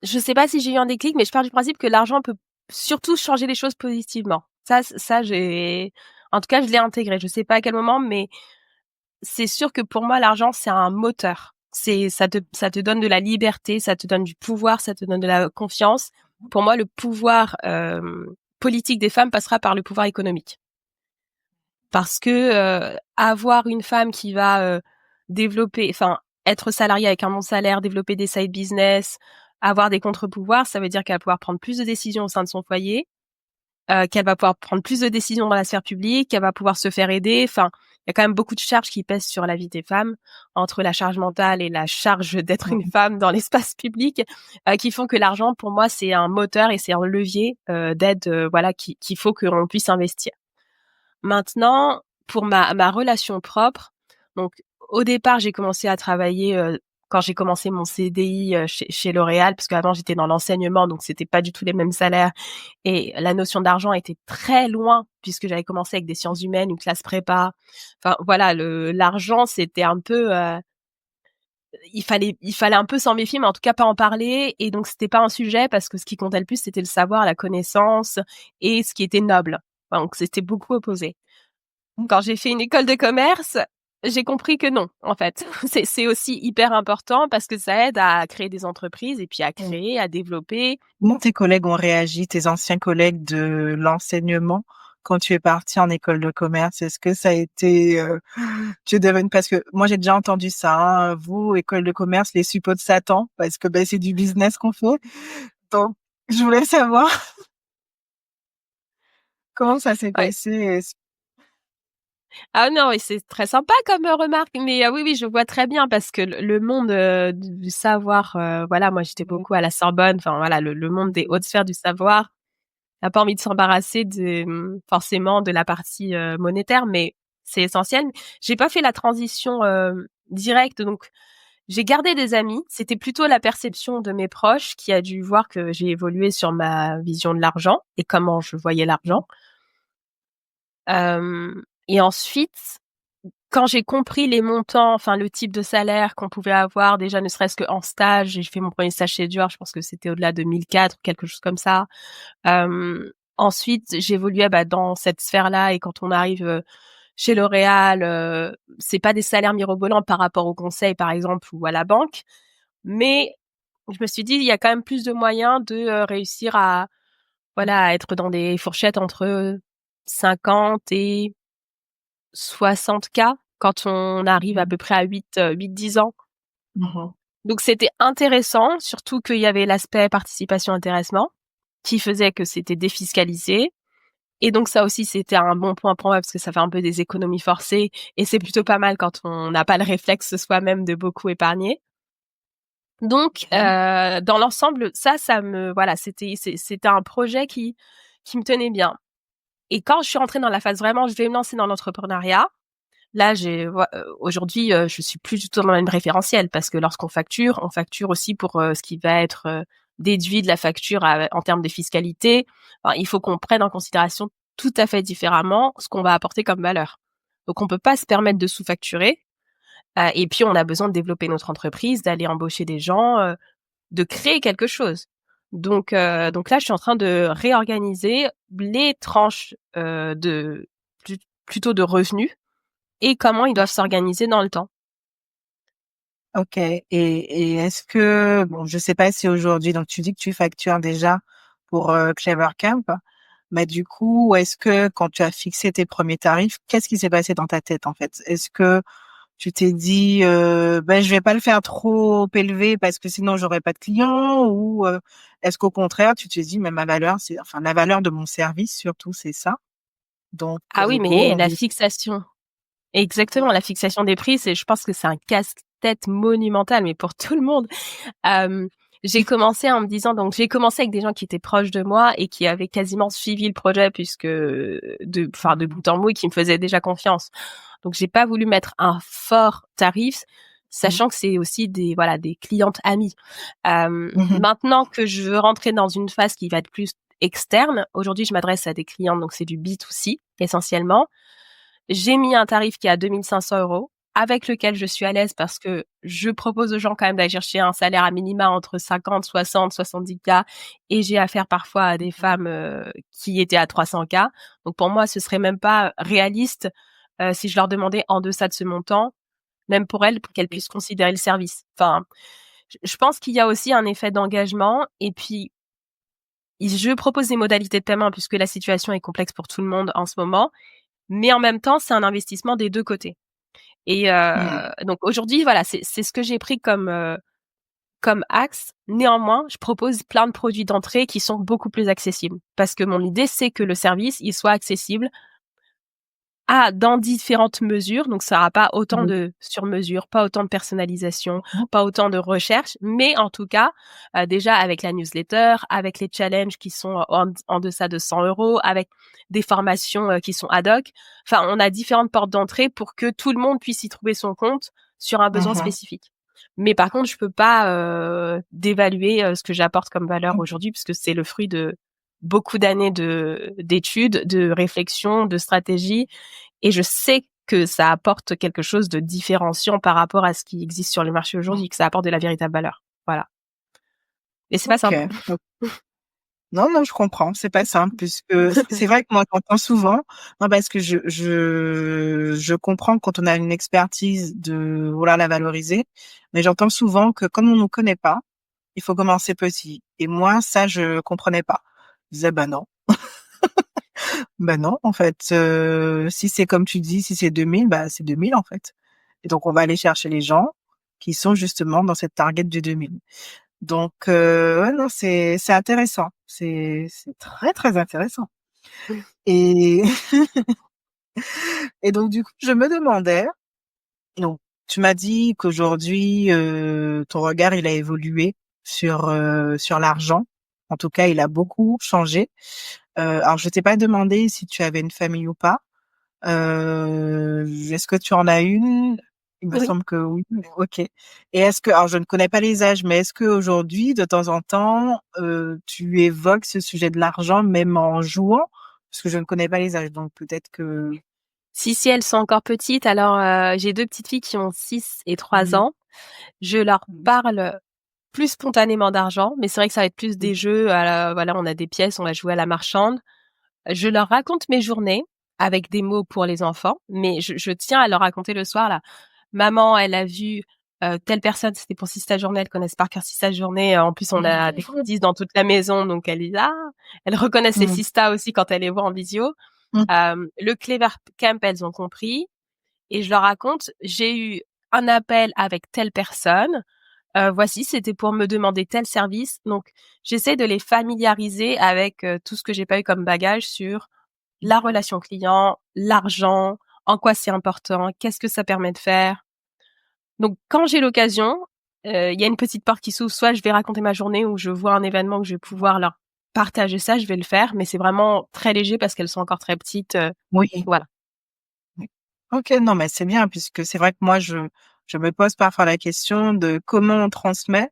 sais pas si j'ai eu un déclic, mais je pars du principe que l'argent peut surtout changer les choses positivement. Ça j'ai en tout cas, je l'ai intégré. Je sais pas à quel moment, mais c'est sûr que pour moi, l'argent, c'est un moteur. Ça te donne de la liberté, ça te donne du pouvoir, ça te donne de la confiance. Pour moi, le pouvoir politique des femmes passera par le pouvoir économique. Parce que avoir une femme qui va développer, enfin, être salariée avec un bon salaire, développer des side business, avoir des contre-pouvoirs, ça veut dire qu'elle va pouvoir prendre plus de décisions au sein de son foyer, qu'elle va pouvoir prendre plus de décisions dans la sphère publique, qu'elle va pouvoir se faire aider. Enfin, il y a quand même beaucoup de charges qui pèsent sur la vie des femmes, entre la charge mentale et la charge d'être une Mm. femme dans l'espace public, qui font que l'argent, pour moi, c'est un moteur et c'est un levier d'aide, voilà, qu'il faut qu'on puisse investir. Maintenant, pour ma relation propre, donc au départ, j'ai commencé à travailler quand j'ai commencé mon CDI chez L'Oréal, parce qu'avant j'étais dans l'enseignement, donc c'était pas du tout les mêmes salaires et la notion d'argent était très loin puisque j'avais commencé avec des sciences humaines, une classe prépa. Enfin voilà, l'argent c'était un peu il fallait un peu s'en méfier, mais en tout cas pas en parler. Et donc c'était pas un sujet parce que ce qui comptait le plus c'était le savoir, la connaissance et ce qui était noble. Enfin, donc c'était beaucoup opposé. Quand j'ai fait une école de commerce, j'ai compris que non, en fait. C'est aussi hyper important parce que ça aide à créer des entreprises et puis à Mm. créer, à développer. Comment tes collègues ont réagi, tes anciens collègues de l'enseignement, quand tu es partie en école de commerce? Est-ce que ça a été, tu es devenue, parce que moi j'ai déjà entendu ça, hein, vous, école de commerce, les suppôts de Satan, parce que ben, c'est du business qu'on fait. Donc, je voulais savoir comment ça s'est Ouais. passé. Ah non, et c'est très sympa comme remarque, mais oui, oui, je vois très bien parce que le monde du savoir, voilà, moi j'étais beaucoup à la Sorbonne, enfin voilà, le monde des hautes sphères du savoir n'a pas envie de s'embarrasser forcément de la partie monétaire, mais c'est essentiel. J'ai pas fait la transition directe, donc j'ai gardé des amis. C'était plutôt la perception de mes proches qui a dû voir que j'ai évolué sur ma vision de l'argent et comment je voyais l'argent. Et ensuite, quand j'ai compris les montants, enfin le type de salaire qu'on pouvait avoir, déjà ne serait-ce qu'en stage, j'ai fait mon premier stage chez Dior, je pense que c'était au-delà de 1004 ou quelque chose comme ça. Ensuite, j'évoluais dans cette sphère-là et quand on arrive chez L'Oréal, c'est pas des salaires mirobolants par rapport au conseil, par exemple, ou à la banque, mais je me suis dit, il y a quand même plus de moyens de réussir à être dans des fourchettes entre 50 et 60 K quand on arrive à peu près à 8-10 ans. Mhm. Donc c'était intéressant, surtout qu'il y avait l'aspect participation intéressement qui faisait que c'était défiscalisé. Et donc ça aussi, c'était un bon point pour moi parce que ça fait un peu des économies forcées et c'est plutôt pas mal quand on n'a pas le réflexe soi-même de beaucoup épargner. Donc Ok. dans l'ensemble, ça me c'était un projet qui me tenait bien. Et quand je suis rentrée dans la phase vraiment, je vais me lancer dans l'entrepreneuriat. Là, aujourd'hui, je suis plus du tout dans le même référentiel parce que lorsqu'on facture, on facture aussi pour ce qui va être déduit de la facture en termes de fiscalité. Enfin, il faut qu'on prenne en considération tout à fait différemment ce qu'on va apporter comme valeur. Donc, on peut pas se permettre de sous-facturer. Et puis, on a besoin de développer notre entreprise, d'aller embaucher des gens, de créer quelque chose. Donc là, je suis en train de réorganiser les tranches plutôt de revenus et comment ils doivent s'organiser dans le temps. Ok. Et est-ce que, bon, je sais pas si aujourd'hui, donc tu dis que tu factures déjà pour Clever Camp, mais du coup, est-ce que quand tu as fixé tes premiers tarifs, qu'est-ce qui s'est passé dans ta tête en fait? Est-ce que tu t'es dit, ben je vais pas le faire trop élevé parce que sinon j'aurai pas de clients, ou est-ce qu'au contraire tu t'es dit, mais ma valeur, c'est, enfin la valeur de mon service surtout, c'est ça. Donc Ah oui, go, mais on la y. fixation, exactement, la fixation des prix, je pense que c'est un casse-tête monumental, mais pour tout le monde. Euh, j'ai commencé en me disant, donc j'ai commencé avec des gens qui étaient proches de moi et qui avaient quasiment suivi le projet puisque de bout en bout et qui me faisaient déjà confiance. Donc j'ai pas voulu mettre un fort tarif, sachant que c'est aussi des clientes amies. Mhm. Maintenant que je veux rentrer dans une phase qui va être plus externe, aujourd'hui je m'adresse à des clientes, donc c'est du B2C essentiellement. J'ai mis un tarif qui est à 2500 euros, avec lequel je suis à l'aise parce que je propose aux gens quand même d'aller chercher un salaire à minima entre 50, 60, 70 K et j'ai affaire parfois à des femmes qui étaient à 300 K. Donc pour moi, ce serait même pas réaliste si je leur demandais en deçà de ce montant, même pour elles, pour qu'elles puissent considérer le service. Enfin, je pense qu'il y a aussi un effet d'engagement et puis je propose des modalités de paiement puisque la situation est complexe pour tout le monde en ce moment, mais en même temps, c'est un investissement des deux côtés. Et Mhm. donc aujourd'hui, voilà, c'est ce que j'ai pris comme axe. Néanmoins, je propose plein de produits d'entrée qui sont beaucoup plus accessibles parce que mon idée, c'est que le service, il soit accessible dans différentes mesures. Donc, ça n'aura pas autant Mhm. de sur-mesure, pas autant de personnalisation, Mhm. pas autant de recherche, mais en tout cas, déjà avec la newsletter, avec les challenges qui sont en deçà de 100 euros, avec des formations qui sont ad hoc. Enfin, on a différentes portes d'entrée pour que tout le monde puisse y trouver son compte sur un besoin Mhm. spécifique. Mais par contre, je peux pas dévaluer ce que j'apporte comme valeur aujourd'hui, puisque c'est le fruit de beaucoup d'années d'études, de réflexion, de stratégie, et je sais que ça apporte quelque chose de différenciant par rapport à ce qui existe sur le marché aujourd'hui, que ça apporte de la véritable valeur. Voilà. Et c'est pas Ok. simple. Non, non, je comprends. C'est pas simple puisque c'est vrai que moi, j'entends souvent, non, parce que je comprends quand on a une expertise de vouloir la valoriser, mais j'entends souvent que comme on ne nous connaît pas, il faut commencer petit. Et moi, ça, je comprenais pas. Je disais, bah non, en fait, si c'est comme tu dis, si c'est 2000, bah c'est 2000 en fait. Et donc, on va aller chercher les gens qui sont justement dans cette target du 2000. Donc, ouais, non, c'est intéressant. C'est très, très intéressant. Et, et donc, du coup, je me demandais, donc, tu m'as dit qu'aujourd'hui, ton regard, il a évolué sur l'argent. En tout cas, il a beaucoup changé. Alors, je t'ai pas demandé si tu avais une famille ou pas. Est-ce que tu en as une? Il me Oui. semble que oui. Ok. Et est-ce que, alors je ne connais pas les âges, mais est-ce que aujourd'hui, de temps en temps, tu évoques ce sujet de l'argent, même en jouant? Parce que je ne connais pas les âges, donc peut-être que. Si elles sont encore petites, alors j'ai deux petites filles qui ont 6 et 3 Mhm. ans. Je leur parle plus spontanément d'argent, mais c'est vrai que ça va être plus des jeux. Voilà, on a des pièces, on va jouer à la marchande. Je leur raconte mes journées avec des mots pour les enfants, mais je tiens à leur raconter le soir là. Maman, elle a vu telle personne, c'était pour Sista Journée, elles connaissent par cœur Sista Journée. En plus, on a des indices dans toute la maison, donc elles disent ah, elles reconnaissent les Mmh. Sista aussi quand elles les voient en visio. Mmh. Le Clever Camp, elles ont compris, et je leur raconte, j'ai eu un appel avec telle personne. Voici, c'était pour me demander tel service. Donc, j'essaie de les familiariser avec tout ce que j'ai pas eu comme bagage sur la relation client, l'argent, en quoi c'est important, qu'est-ce que ça permet de faire. Donc, quand j'ai l'occasion, il y a une petite porte qui s'ouvre. Soit je vais raconter ma journée, ou je vois un événement que je vais pouvoir leur partager ça, je vais le faire. Mais c'est vraiment très léger parce qu'elles sont encore très petites. Oui. Voilà. Oui. OK, non, mais c'est bien puisque c'est vrai que moi je me pose parfois la question de comment on transmet,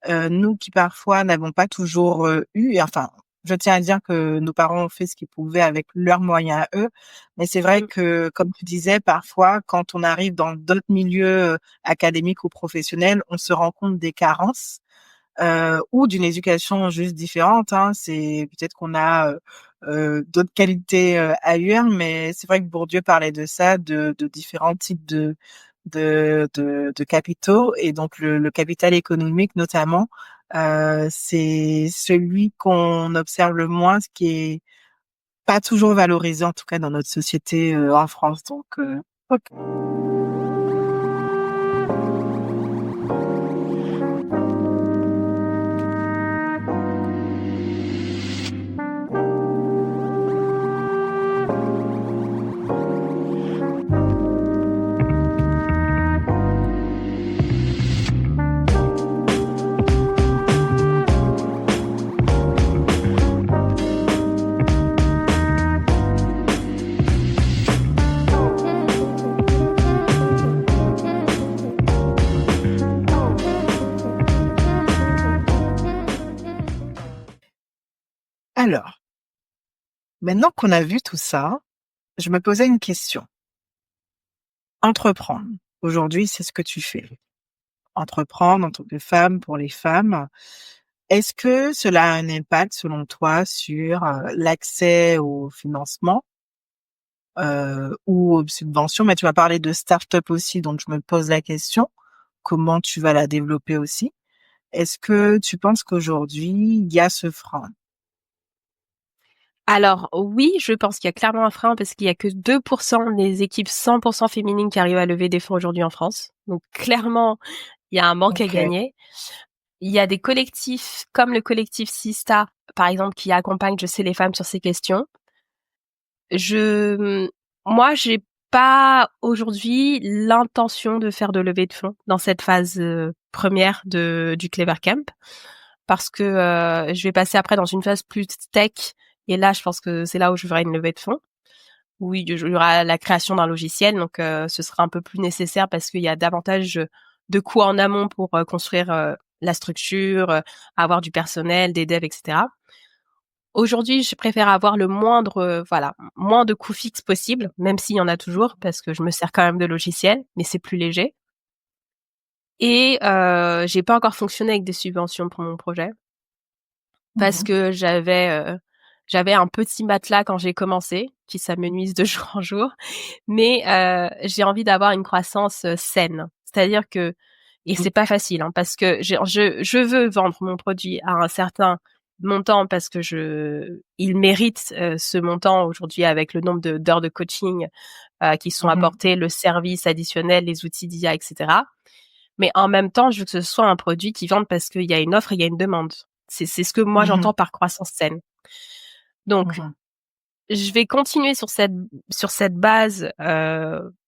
nous qui parfois n'avons pas toujours, eu et enfin, je tiens à dire que nos parents ont fait ce qu'ils pouvaient avec leurs moyens à eux. Mais c'est vrai Mmh. que, comme tu disais, parfois quand on arrive dans d'autres milieux, académiques ou professionnels, on se rend compte des carences. Ou d'une éducation juste différente, hein. C'est peut-être qu'on a, d'autres qualités, ailleurs, mais c'est vrai que Bourdieu parlait de ça, de différents types de capitaux et donc le capital économique notamment, c'est celui qu'on observe le moins, ce qui est pas toujours valorisé, en tout cas dans notre société, en France donc OK. Alors, maintenant qu'on a vu tout ça, je me posais une question. Entreprendre, aujourd'hui, c'est ce que tu fais. Entreprendre en tant que femme pour les femmes. Est-ce que cela a un impact selon toi sur, l'accès au financement, ou aux subventions? Mais tu m'as parlé de start-up aussi, donc je me pose la question, comment tu vas la développer aussi? Est-ce que tu penses qu'aujourd'hui, il y a ce frein? Alors oui, je pense qu'il y a clairement un frein parce qu'il y a que 2% des équipes 100% féminines qui arrivent à lever des fonds aujourd'hui en France. Donc clairement, il y a un manque à OK. gagner. Il y a des collectifs comme le collectif Sista, par exemple, qui accompagnent, je sais, les femmes sur ces questions. Je, moi, j'ai pas aujourd'hui l'intention de faire de levée de fonds dans cette phase première du Clever Camp, parce que je vais passer après dans une phase plus tech, et là, je pense que c'est là où je verrai une levée de fonds. Oui, il y aura la création d'un logiciel, donc ce sera un peu plus nécessaire parce qu'il y a davantage de coûts en amont pour construire la structure, avoir du personnel, des devs, etc. Aujourd'hui, je préfère avoir le moindre, moins de coûts fixes possible, même s'il y en a toujours, parce que je me sers quand même de logiciels, mais c'est plus léger. Et j'ai pas encore fonctionné avec des subventions pour mon projet, parce Mmh. que j'avais un petit matelas quand j'ai commencé, qui s'amenuise de jour en jour. Mais j'ai envie d'avoir une croissance saine. C'est-à-dire que, et Mmh. c'est pas facile, hein, parce que je veux vendre mon produit à un certain montant parce que il mérite ce montant aujourd'hui avec le nombre d'heures de coaching qui sont Mmh. apportés, le service additionnel, les outils d'IA, etc. Mais en même temps, je veux que ce soit un produit qui vende parce qu'il y a une offre et il y a une demande. C'est ce que moi Mmh. j'entends par croissance saine. Donc Mmh. je vais continuer sur cette base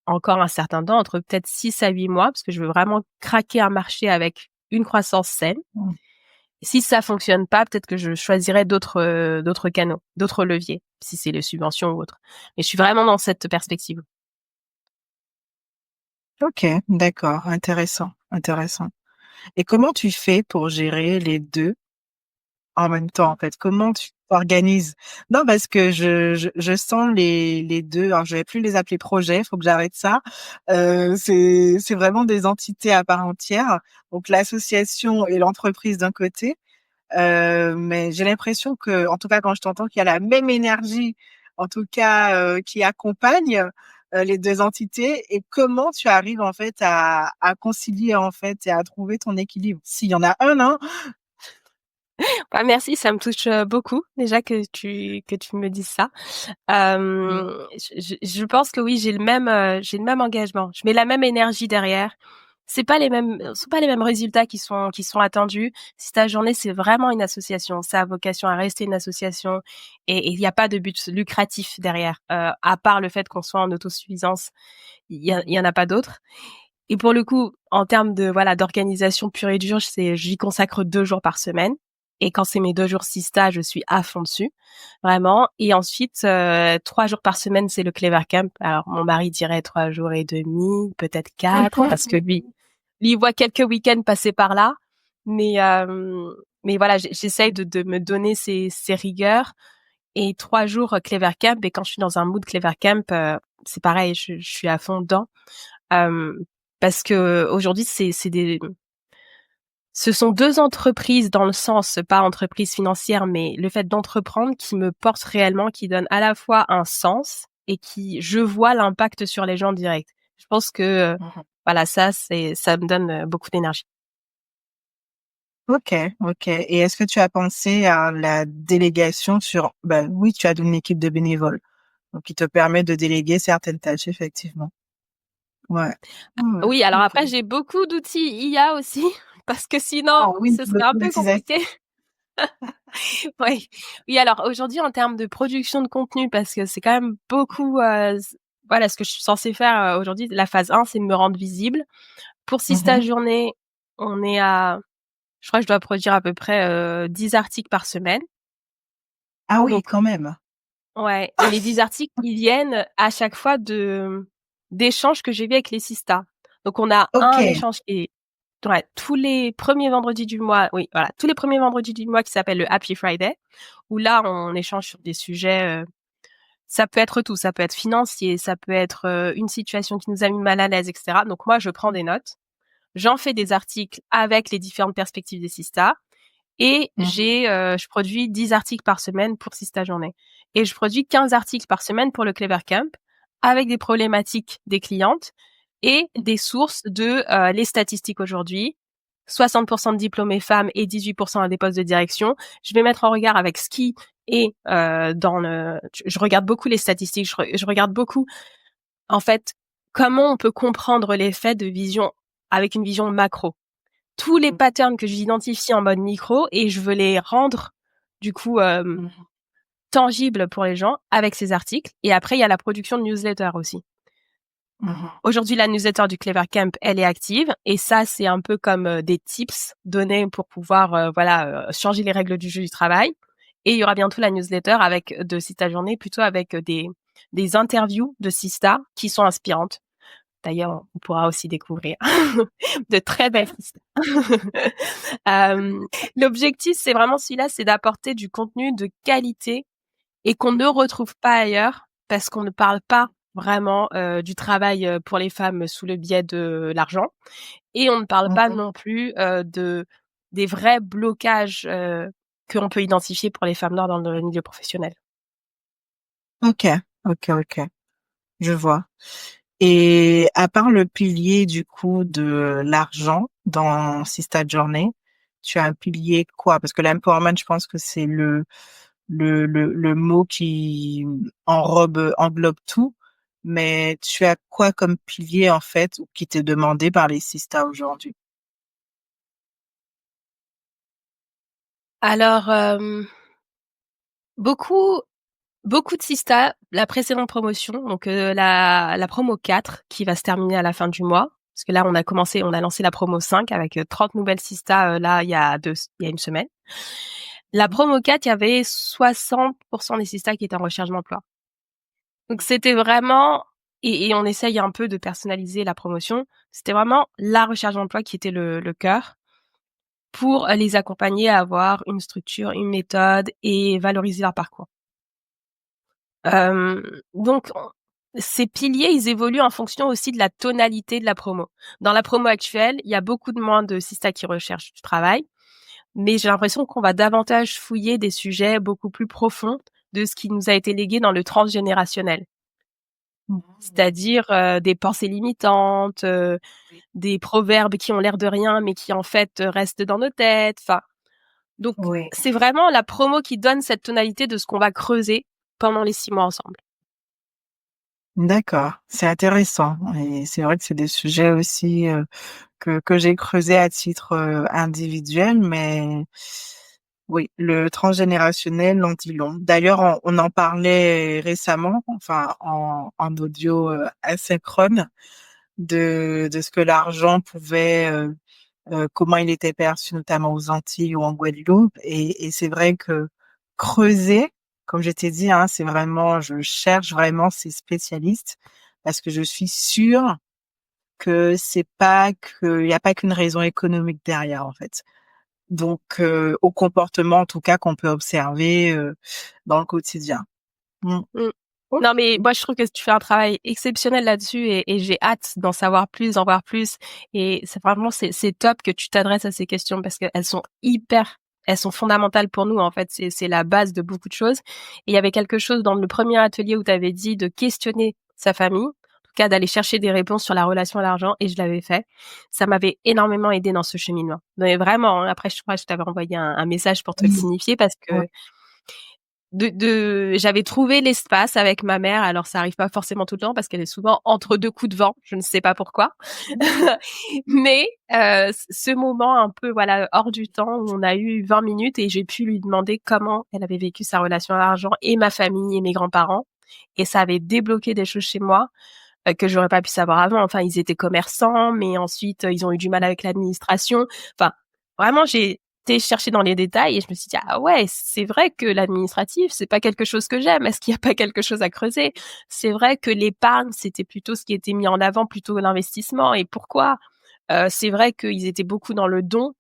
encore un certain temps, entre peut-être 6 à 8 mois, parce que je veux vraiment craquer un marché avec une croissance saine. Mmh. Si ça fonctionne pas, peut-être que je choisirai d'autres canaux, d'autres leviers, si c'est les subventions ou autres. Mais je suis vraiment dans cette perspective. OK, d'accord, intéressant, intéressant. Et comment tu fais pour gérer les 2 en même temps, en fait? Comment tu t'organises? Non, parce que je sens les 2. Alors je vais plus les appeler projets, faut que j'arrête ça. C'est vraiment des entités à part entière. Donc l'association et l'entreprise d'un côté, Mais j'ai l'impression que, en tout cas, quand je t'entends, qu'il y a la même énergie, en tout cas, qui accompagne les deux entités. Et comment tu arrives en fait à concilier en fait et à trouver ton équilibre, s'il y en a un, hein? Bah, merci, ça me touche, beaucoup déjà que tu me dises ça. Mm. Je pense que oui, j'ai le même engagement. Je mets la même énergie derrière. Ce sont pas les mêmes résultats qui sont attendus. Si ta journée, c'est vraiment une association, ça a vocation à rester une association et il n'y a pas de but lucratif derrière, à part le fait qu'on soit en autosuffisance, il y en a pas d'autre. Et pour le coup, en termes de voilà d'organisation pure et dure, j'y consacre 2 jours par semaine. Et quand c'est mes 2 jours Sista, je suis à fond dessus, vraiment. Et ensuite, 3 jours par semaine, c'est le Clever Camp. Alors mon mari dirait 3 jours et demi, peut-être 4, parce que lui il voit quelques week-ends passer par là. Mais mais voilà, j'essaye de me donner ces rigueurs. Et 3 jours Clever Camp. Et quand je suis dans un mood Clever Camp, c'est pareil, je suis à fond dedans. Euh, Parce que aujourd'hui, ce sont 2 entreprises dans le sens, pas entreprise financière, mais le fait d'entreprendre qui me porte réellement, qui donne à la fois un sens et je vois l'impact sur les gens direct. Je pense que, Mhm. voilà, ça me donne beaucoup d'énergie. Ok, ok. Et est-ce que tu as pensé à la délégation sur, ben oui, tu as une équipe de bénévoles, donc qui te permet de déléguer certaines tâches, effectivement. Ouais. Ouais, Oui, alors ok. après, j'ai beaucoup d'outils IA aussi, parce que Ah sinon, oui, ce serait un peu l'automatisation. compliqué. Oui. Oui, alors aujourd'hui, en termes de production de contenu, parce que c'est quand même beaucoup, voilà, ce que je suis censée faire aujourd'hui, la phase 1, c'est de me rendre visible. Pour Sista Mhm. Journée, on est à, je crois que je dois produire à peu près 10 articles par semaine. Ah oui, Donc, quand même. ouais. Et les 10 articles, ils viennent à chaque fois d'échanges que j'ai vus avec les Sista. Donc, on a Ok. un échange qui est, ouais, tous les premiers vendredis du mois, oui, voilà, tous les premiers vendredis du mois qui s'appelle le Happy Friday, où là, on échange sur des sujets, ça peut être tout, ça peut être financier, ça peut être une situation qui nous a mis mal à l'aise, etc. Donc, moi, je prends des notes. J'en fais des articles avec les différentes perspectives des Sista et Mhm. je produis 10 articles par semaine pour Sista Journée. Et je produis 15 articles par semaine pour le Clever Camp avec des problématiques des clientes et des sources de les statistiques aujourd'hui. 60% de diplômés femmes et 18% à des postes de direction. Je vais mettre en regard avec ce qui est je regarde beaucoup les statistiques, je regarde beaucoup en fait comment on peut comprendre les faits de vision avec une vision macro. Tous les patterns que j'identifie en mode micro et je veux les rendre du coup Mhm. tangibles pour les gens avec ces articles. Et après, il y a la production de newsletter aussi. Mhm. Aujourd'hui, la newsletter du Clever Camp, elle est active et ça, c'est un peu comme des tips donnés pour pouvoir changer les règles du jeu du travail. Et il y aura bientôt la newsletter avec de Sista Journée, plutôt avec des interviews de Sista qui sont inspirantes. D'ailleurs, on pourra aussi découvrir de très belles Sista. Euh, L'objectif, c'est vraiment celui-là, c'est d'apporter du contenu de qualité et qu'on ne retrouve pas ailleurs parce qu'on ne parle pas vraiment du travail pour les femmes sous le biais de l'argent et on ne parle pas Mhm. non plus des vrais blocages que l'on peut identifier pour les femmes noires dans le milieu professionnel. Ok, ok, ok. Je vois. Et à part le pilier du coup de l'argent dans Sista Journey, tu as un pilier quoi? Parce que l'empowerment, je pense que c'est le mot qui englobe tout. Mais tu as quoi comme pilier en fait ou qui t'est demandé par les Sista aujourd'hui? Alors, beaucoup beaucoup de Sista, la précédente promotion, donc la promo 4 qui va se terminer à la fin du mois. Parce que là, on a lancé la promo 5 avec 30 nouvelles Sista là il y a une semaine. La promo 4, il y avait 60% des Sista qui étaient en recherche d'emploi. Donc c'était vraiment et on essaye un peu de personnaliser la promotion. C'était vraiment la recherche d'emploi qui était le cœur pour les accompagner à avoir une structure, une méthode et valoriser leur parcours. Donc ces piliers, ils évoluent en fonction aussi de la tonalité de la promo. Dans la promo actuelle, il y a beaucoup de moins de Sista qui recherchent du travail. mais j'ai l'impression qu'on va davantage fouiller des sujets beaucoup plus profonds de ce qui nous a été légué dans le transgénérationnel. Mmh. C'est-à-dire, des pensées limitantes, Oui. des proverbes qui ont l'air de rien, mais qui en fait, restent dans nos têtes, enfin donc Oui, c'est vraiment la promo qui donne cette tonalité de ce qu'on va creuser pendant les 6 mois ensemble. d'accord, c'est intéressant et c'est vrai que c'est des sujets aussi, que j'ai creusés à titre, individuel, mais oui, le transgénérationnel en dit long. D'ailleurs, on en parlait récemment, enfin en audio, asynchrone de ce que l'argent pouvait, comment il était perçu notamment aux Antilles ou en Guadeloupe et c'est vrai que creuser, comme je t'ai dit, hein, c'est vraiment je cherche vraiment ces spécialistes parce que je suis sûre que c'est pas qu'il y a pas qu'une raison économique derrière, en fait. Donc au comportement en tout cas qu'on peut observer, dans le quotidien. Mmh. Mmh. OK. Non, mais moi, je trouve que tu fais un travail exceptionnel là-dessus et j'ai hâte d'en savoir plus, d'en voir plus et c'est vraiment c'est top que tu t'adresses à ces questions parce elles sont fondamentales pour nous, en fait. C'est la base de beaucoup de choses et il y avait quelque chose dans le premier atelier où tu avais dit de questionner sa famille, en tout cas d'aller chercher des réponses sur la relation à l'argent et je l'avais fait. Ça m'avait énormément aidé dans ce cheminement. Mais vraiment, hein, après je crois que je t'avais envoyé un message pour te le Mmh. signifier parce Ouais. que j'avais trouvé l'espace avec ma mère, alors ça arrive pas forcément tout le temps parce qu'elle est souvent entre 2 coups de vent, je ne sais pas pourquoi. Mais ce moment un peu, voilà, hors du temps où on a eu 20 minutes et j'ai pu lui demander comment elle avait vécu sa relation à l'argent et ma famille et mes grands-parents et ça avait débloqué des choses chez moi, que j'aurais pas pu savoir avant. Enfin, ils étaient commerçants, mais ensuite, ils ont eu du mal avec l'administration. Enfin, vraiment, j'ai été chercher dans les détails et je me suis dit: «Ah ouais, c'est vrai que l'administratif, c'est pas quelque chose que j'aime. Est-ce qu'il y a pas quelque chose à creuser?» C'est vrai que l'épargne, c'était plutôt ce qui était mis en avant plutôt que l'investissement et pourquoi? C'est vrai qu'ils étaient beaucoup dans le don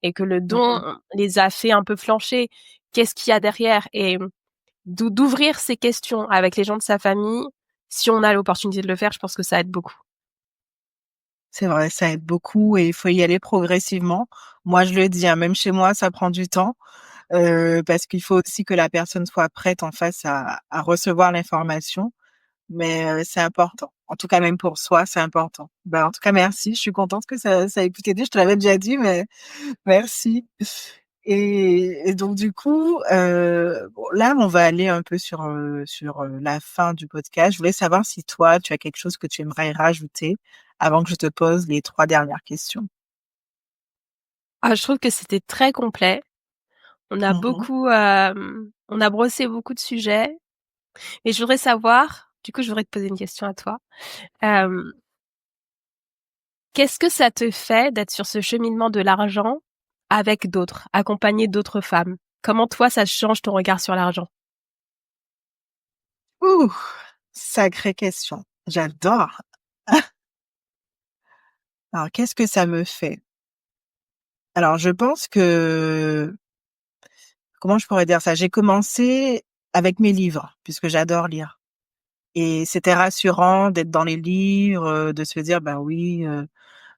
et que le don Mmh. les a fait un peu flancher. Qu'est-ce qu'il y a derrière? Et d'ouvrir ces questions avec les gens de sa famille, si on a l'opportunité de le faire, je pense que ça aide beaucoup. C'est vrai, ça aide beaucoup et il faut y aller progressivement. Moi, je le dis, hein, même chez moi, ça prend du temps, parce qu'il faut aussi que la personne soit prête en face à recevoir l'information, mais c'est important. En tout cas, même pour soi, c'est important. Ben, en tout cas, merci. Je suis contente que ça ait pu t'aider. Je te l'avais déjà dit, mais merci et donc du coup, bon là, on va aller un peu sur, la fin du podcast. Je voulais savoir si toi, tu as quelque chose que tu aimerais rajouter avant que je te pose les 3 dernières questions? Ah, je trouve que c'était très complet. Mmh mh. On a brossé beaucoup de sujets et je voudrais savoir, du coup, je voudrais te poser une question à toi. Hem, Qu'est-ce que ça te fait d'être sur ce cheminement de l'argent avec d'autres, accompagné d'autres femmes? Comment toi, ça change ton regard sur l'argent? Ouh! Sacrée question. J'adore. Alors qu'est-ce que ça me fait? Alors je pense que comment je pourrais dire ça? J'ai commencé avec mes livres, puisque j'adore lire et c'était rassurant d'être dans les livres, de se dire: «Bah oui,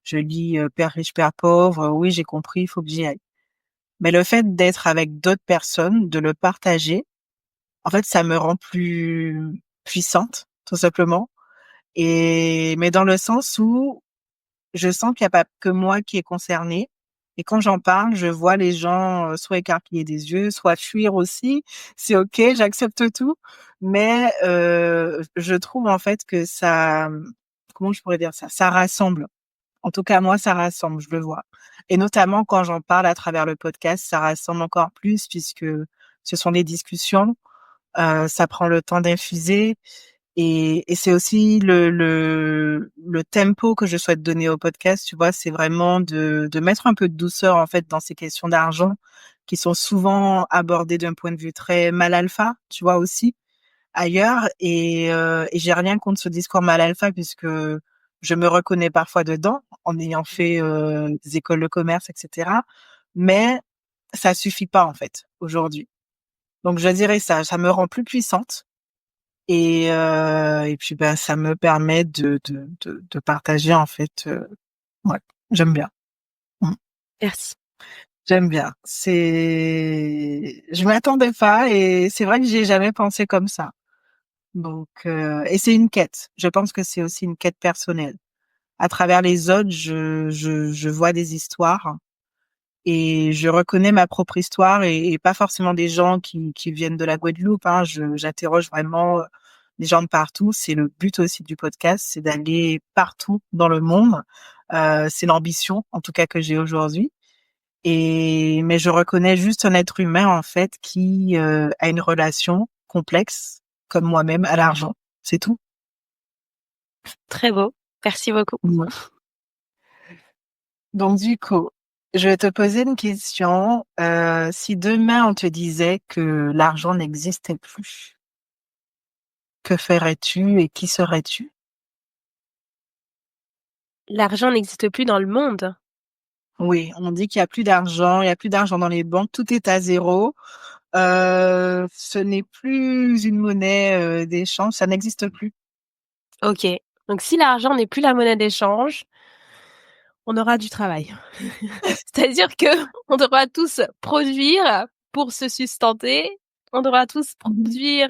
je lis, Père riche, père pauvre, oui j'ai compris, il faut que j'y aille». Mais le fait d'être avec d'autres personnes, de le partager, en fait, ça me rend plus puissante, tout simplement et mais dans le sens où je sens qu'il y a pas que moi qui est concerné et quand j'en parle, je vois les gens, soit écarquiller des yeux, soit fuir aussi. C'est OK, j'accepte tout, mais je trouve en fait que ça, comment je pourrais dire ça? Ça rassemble. En tout cas, moi, ça rassemble, je le vois et notamment quand j'en parle à travers le podcast, ça rassemble encore plus puisque ce sont des discussions, ça prend le temps d'infuser et c'est aussi le tempo que je souhaite donner au podcast, tu vois? C'est vraiment de mettre un peu de douceur, en fait, dans ces questions d'argent qui sont souvent abordées d'un point de vue très mal alpha, tu vois? Aussi, ailleurs et j'ai rien contre ce discours mal alpha puisque je me reconnais parfois dedans, en ayant fait, des écoles de commerce et cetera. Mais ça suffit pas, en fait, aujourd'hui. Donc je dirais ça, ça me rend plus puissante et puis, bah, ça me permet de partager en fait, ouais, j'aime bien. Mmh. Merci. J'aime bien. Je m'attendais pas et c'est vrai que j'y ai jamais pensé comme ça. Donc, et c'est une quête. Je pense que c'est aussi une quête personnelle. À travers les autres, je vois des histoires et je reconnais ma propre histoire et pas forcément des gens qui viennent de la Guadeloupe, hein. J'interroge vraiment des gens de partout. C'est le but aussi du podcast, c'est d'aller partout dans le monde. C'est l'ambition, en tout cas, que j'ai aujourd'hui. Mais je reconnais juste un être humain, en fait, qui a une relation complexe, comme moi-même, à l'argent. C'est tout. Très beau. Merci beaucoup. Ouais. Donc, du coup, je vais te poser une question. Si demain on te disait que l'argent n'existait plus, que ferais-tu et qui serais-tu? L'argent n'existe plus dans le monde. Oui, on dit qu'il y a plus d'argent, il y a plus d'argent dans les banques, tout est à zéro. Ce n'est plus une monnaie d'échange, ça n'existe plus. Ok. Donc si l'argent n'est plus la monnaie d'échange, on aura du travail. C'est-à-dire que on devra tous produire pour se sustenter. On devra tous Mhm. produire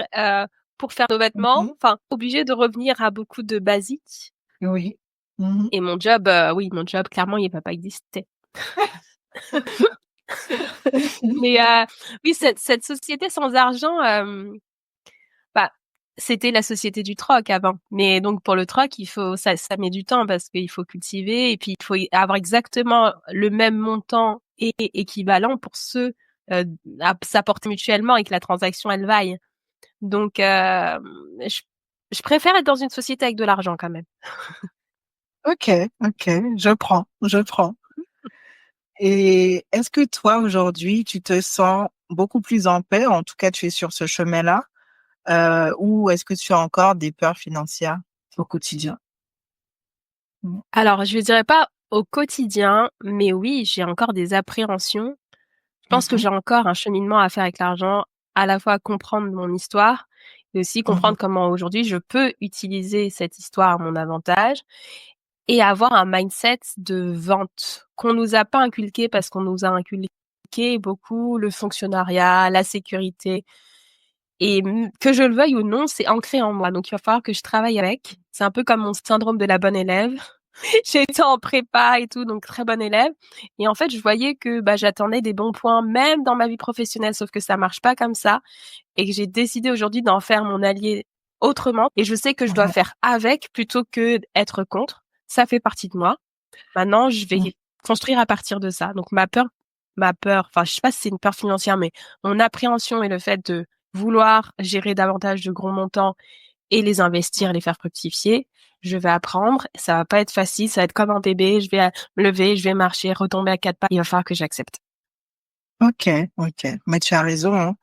pour faire nos vêtements. Mhm. Enfin, obligé de revenir à beaucoup de basiques. Oui. Mhm. Et mon job, oui, mon job, clairement, il va pas exister. Mais oui, cette société sans argent, bah, c'était la société du troc avant. Mais donc pour le troc, il faut ça met du temps parce qu'il faut cultiver et puis il faut avoir exactement le même montant et équivalent pour s'apporter mutuellement et que la transaction elle vaille. Donc je, je préfère être dans une société avec de l'argent quand même. Ok, ok, je prends. Et est-ce que toi, aujourd'hui, tu te sens beaucoup plus en paix, en tout cas, tu es sur ce chemin-là, ou est-ce que tu as encore des peurs financières au quotidien? Mhm. Alors je dirais pas au quotidien, mais oui, j'ai encore des appréhensions. Je pense que Mhm. j'ai encore un cheminement à faire avec l'argent, à la fois comprendre mon histoire, mais aussi Mhm. comprendre comment aujourd'hui je peux utiliser cette histoire à mon avantage et avoir un mindset de vente qu'on nous a pas inculqué parce qu'on nous a inculqué beaucoup le fonctionnariat, la sécurité et que je le veuille ou non, c'est ancré en moi. Donc il va falloir que je travaille avec. C'est un peu comme mon syndrome de la bonne élève. J'ai été en prépa et tout, donc très bonne élève. Et en fait, je voyais que bah, j'attendais des bons points même dans ma vie professionnelle, sauf que ça marche pas comme ça. Et que j'ai décidé aujourd'hui d'en faire mon allié autrement. Et je sais que je dois Mhm. faire avec plutôt que être contre. Ça fait partie de moi. Maintenant, je vais construire à partir de ça. Donc ma peur, enfin je sais pas si c'est une peur financière, mais mon appréhension et le fait de vouloir gérer davantage de gros montants et les investir, les faire fructifier, je vais apprendre. Ça va pas être facile, ça va être comme un bébé. Je vais me lever, je vais marcher, retomber à quatre pas. Il va falloir que j'accepte. Ok, ok. Mais tu as raison, hein.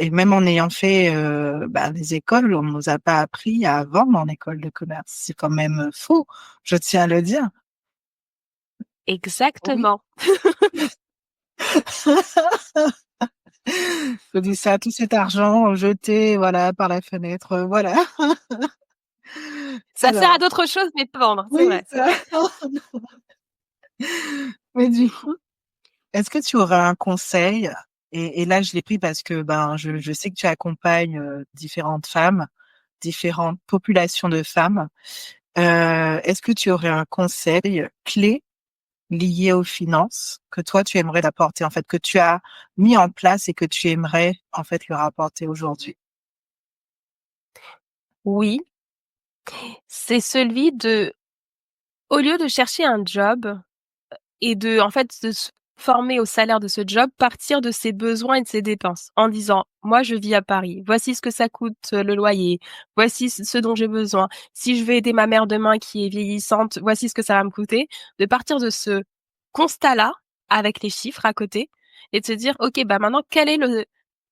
Et même en ayant fait les écoles, on nous a pas appris à vendre en école de commerce. C'est quand même faux, je tiens à le dire. Oui. Exactement. Je dis ça, tout cet argent jeté, voilà, par la fenêtre, voilà. Ça sert à Alors, d'autres choses, mais pas vendre, c'est oui, vrai. ça. Mais du coup, est-ce que tu aurais un conseil? Et là, je l'ai pris parce que je sais que tu accompagnes différentes femmes, différentes populations de femmes. Est-ce que tu aurais un conseil clé lié aux finances que toi tu aimerais apporter en fait, que tu as mis en place et que tu aimerais en fait leur apporter aujourd'hui? Oui, c'est celui de, au lieu de chercher un job, et de en fait, de se former au salaire de ce job, partir de ses besoins et de ses dépenses en disant: «Moi, je vis à Paris. Voici ce que ça coûte, le loyer. Voici ce dont j'ai besoin. Si je veux aider ma mère demain qui est vieillissante, voici ce que ça va me coûter». De partir de ce constat-là, avec les chiffres à côté et de se dire: «OK, bah, maintenant quel est le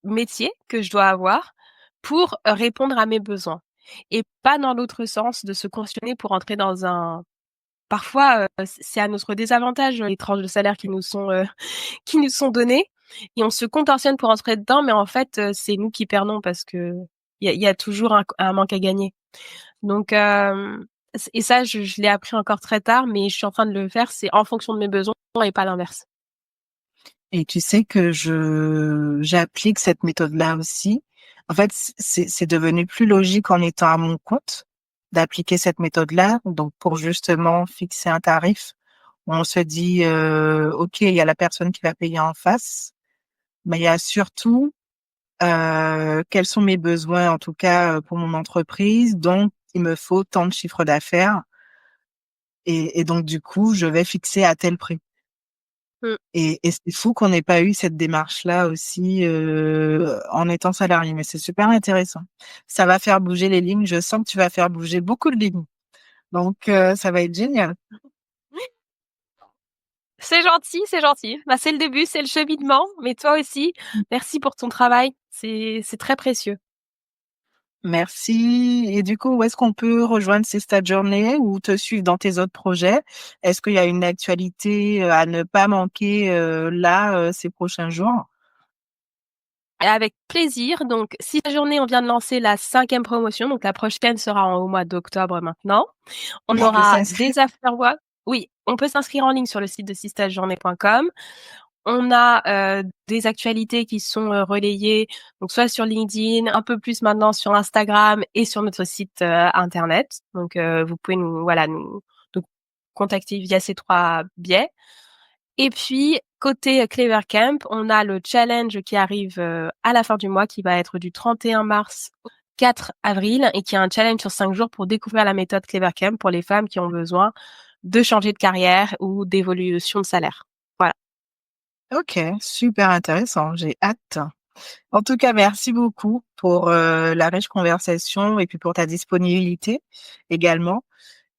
métier que je dois avoir pour, répondre à mes besoins?» et pas dans l'autre sens de se conditionner pour entrer dans un. Parfois, c'est à notre désavantage, les tranches de salaire qui nous sont données et on se contorsionne pour entrer dedans, mais en fait, c'est nous qui perdons parce que il y a toujours un manque à gagner. Donc et ça, je l'ai appris encore très tard, mais je suis en train de le faire, c'est en fonction de mes besoins et pas l'inverse. Et tu sais que j'applique cette méthode-là aussi. En fait, c'est devenu plus logique en étant à mon compte d'appliquer cette méthode-là. Donc, pour justement fixer un tarif, on se dit, OK, il y a la personne qui va payer en face, mais il y a surtout, quels sont mes besoins, en tout cas, pour mon entreprise. Donc, il me faut tant de chiffre d'affaires et donc du coup, je vais fixer à tel prix. Mmh. Et c'est fou qu'on n'ait pas eu cette démarche-là aussi, en étant salarié, mais c'est super intéressant. Ça va faire bouger les lignes. Je sens que tu vas faire bouger beaucoup de lignes. Donc, ça va être génial. C'est gentil, c'est gentil. Bah, c'est le début, c'est le cheminement, mais toi aussi, merci pour ton travail. C'est très précieux. Merci. Et du coup, où est-ce qu'on peut rejoindre ces Stat Journey ou te suivre dans tes autres projets? Est-ce qu'il y a une actualité, à ne pas manquer, là, ces prochains jours? Et avec plaisir. Donc, si la journée, on vient de lancer la 5e promotion, donc la prochaine sera au mois d'octobre maintenant. On On peut aura s'inscrire? des afterwork. Oui, on peut s'inscrire en ligne sur le site de sistagejournée.com. On a, des actualités qui sont, relayées, donc soit sur LinkedIn, un peu plus maintenant sur Instagram et sur notre site, internet. Donc, vous pouvez nous contacter via ces 3 biais. Et puis côté Clever Camp, on a le challenge qui arrive, à la fin du mois, qui va être du 31 mars au 4 avril et qui est un challenge sur 5 jours pour découvrir la méthode Clever Camp pour les femmes qui ont besoin de changer de carrière ou d'évolution de salaire. Voilà. OK, super intéressant, j'ai hâte. En tout cas, merci beaucoup pour, la riche conversation et puis pour ta disponibilité également.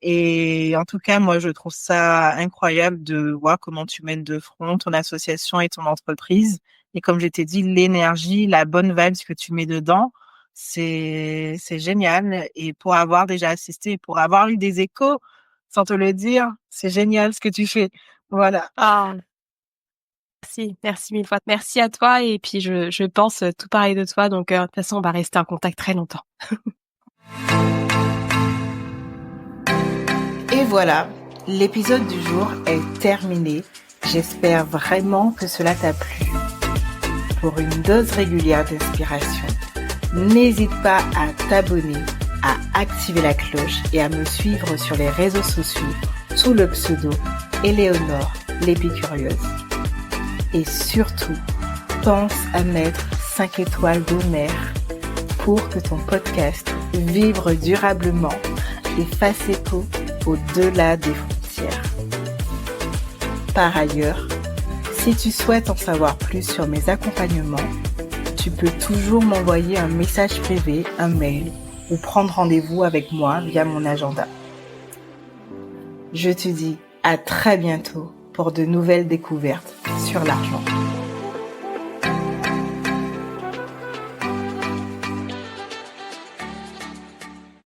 Et en tout cas, moi, je trouve ça incroyable de voir comment tu mènes de front ton association et ton entreprise. Et comme je t'ai dit, l'énergie, la bonne vibes que tu mets dedans, c'est génial. Et pour avoir déjà assisté, pour avoir eu des échos, sans te le dire, c'est génial ce que tu fais. Voilà. Ah, merci mille fois. Merci à toi et puis je pense, tout pareil de toi donc, de toute façon, on va rester en contact très longtemps. Et voilà, l'épisode du jour est terminé. J'espère vraiment que cela t'a plu. Pour une dose régulière d'inspiration, n'hésite pas à t'abonner, à activer la cloche et à me suivre sur les réseaux sociaux sous le pseudo Éléonore l'épicurieuse. Et surtout, pense à mettre 5 étoiles d'honneur pour que ton podcast vibre durablement et fasse écho au-delà des frontières. Par ailleurs, si tu souhaites en savoir plus sur mes accompagnements, tu peux toujours m'envoyer un message privé, un mail ou prendre rendez-vous avec moi via mon agenda. Je te dis à très bientôt pour de nouvelles découvertes sur l'argent.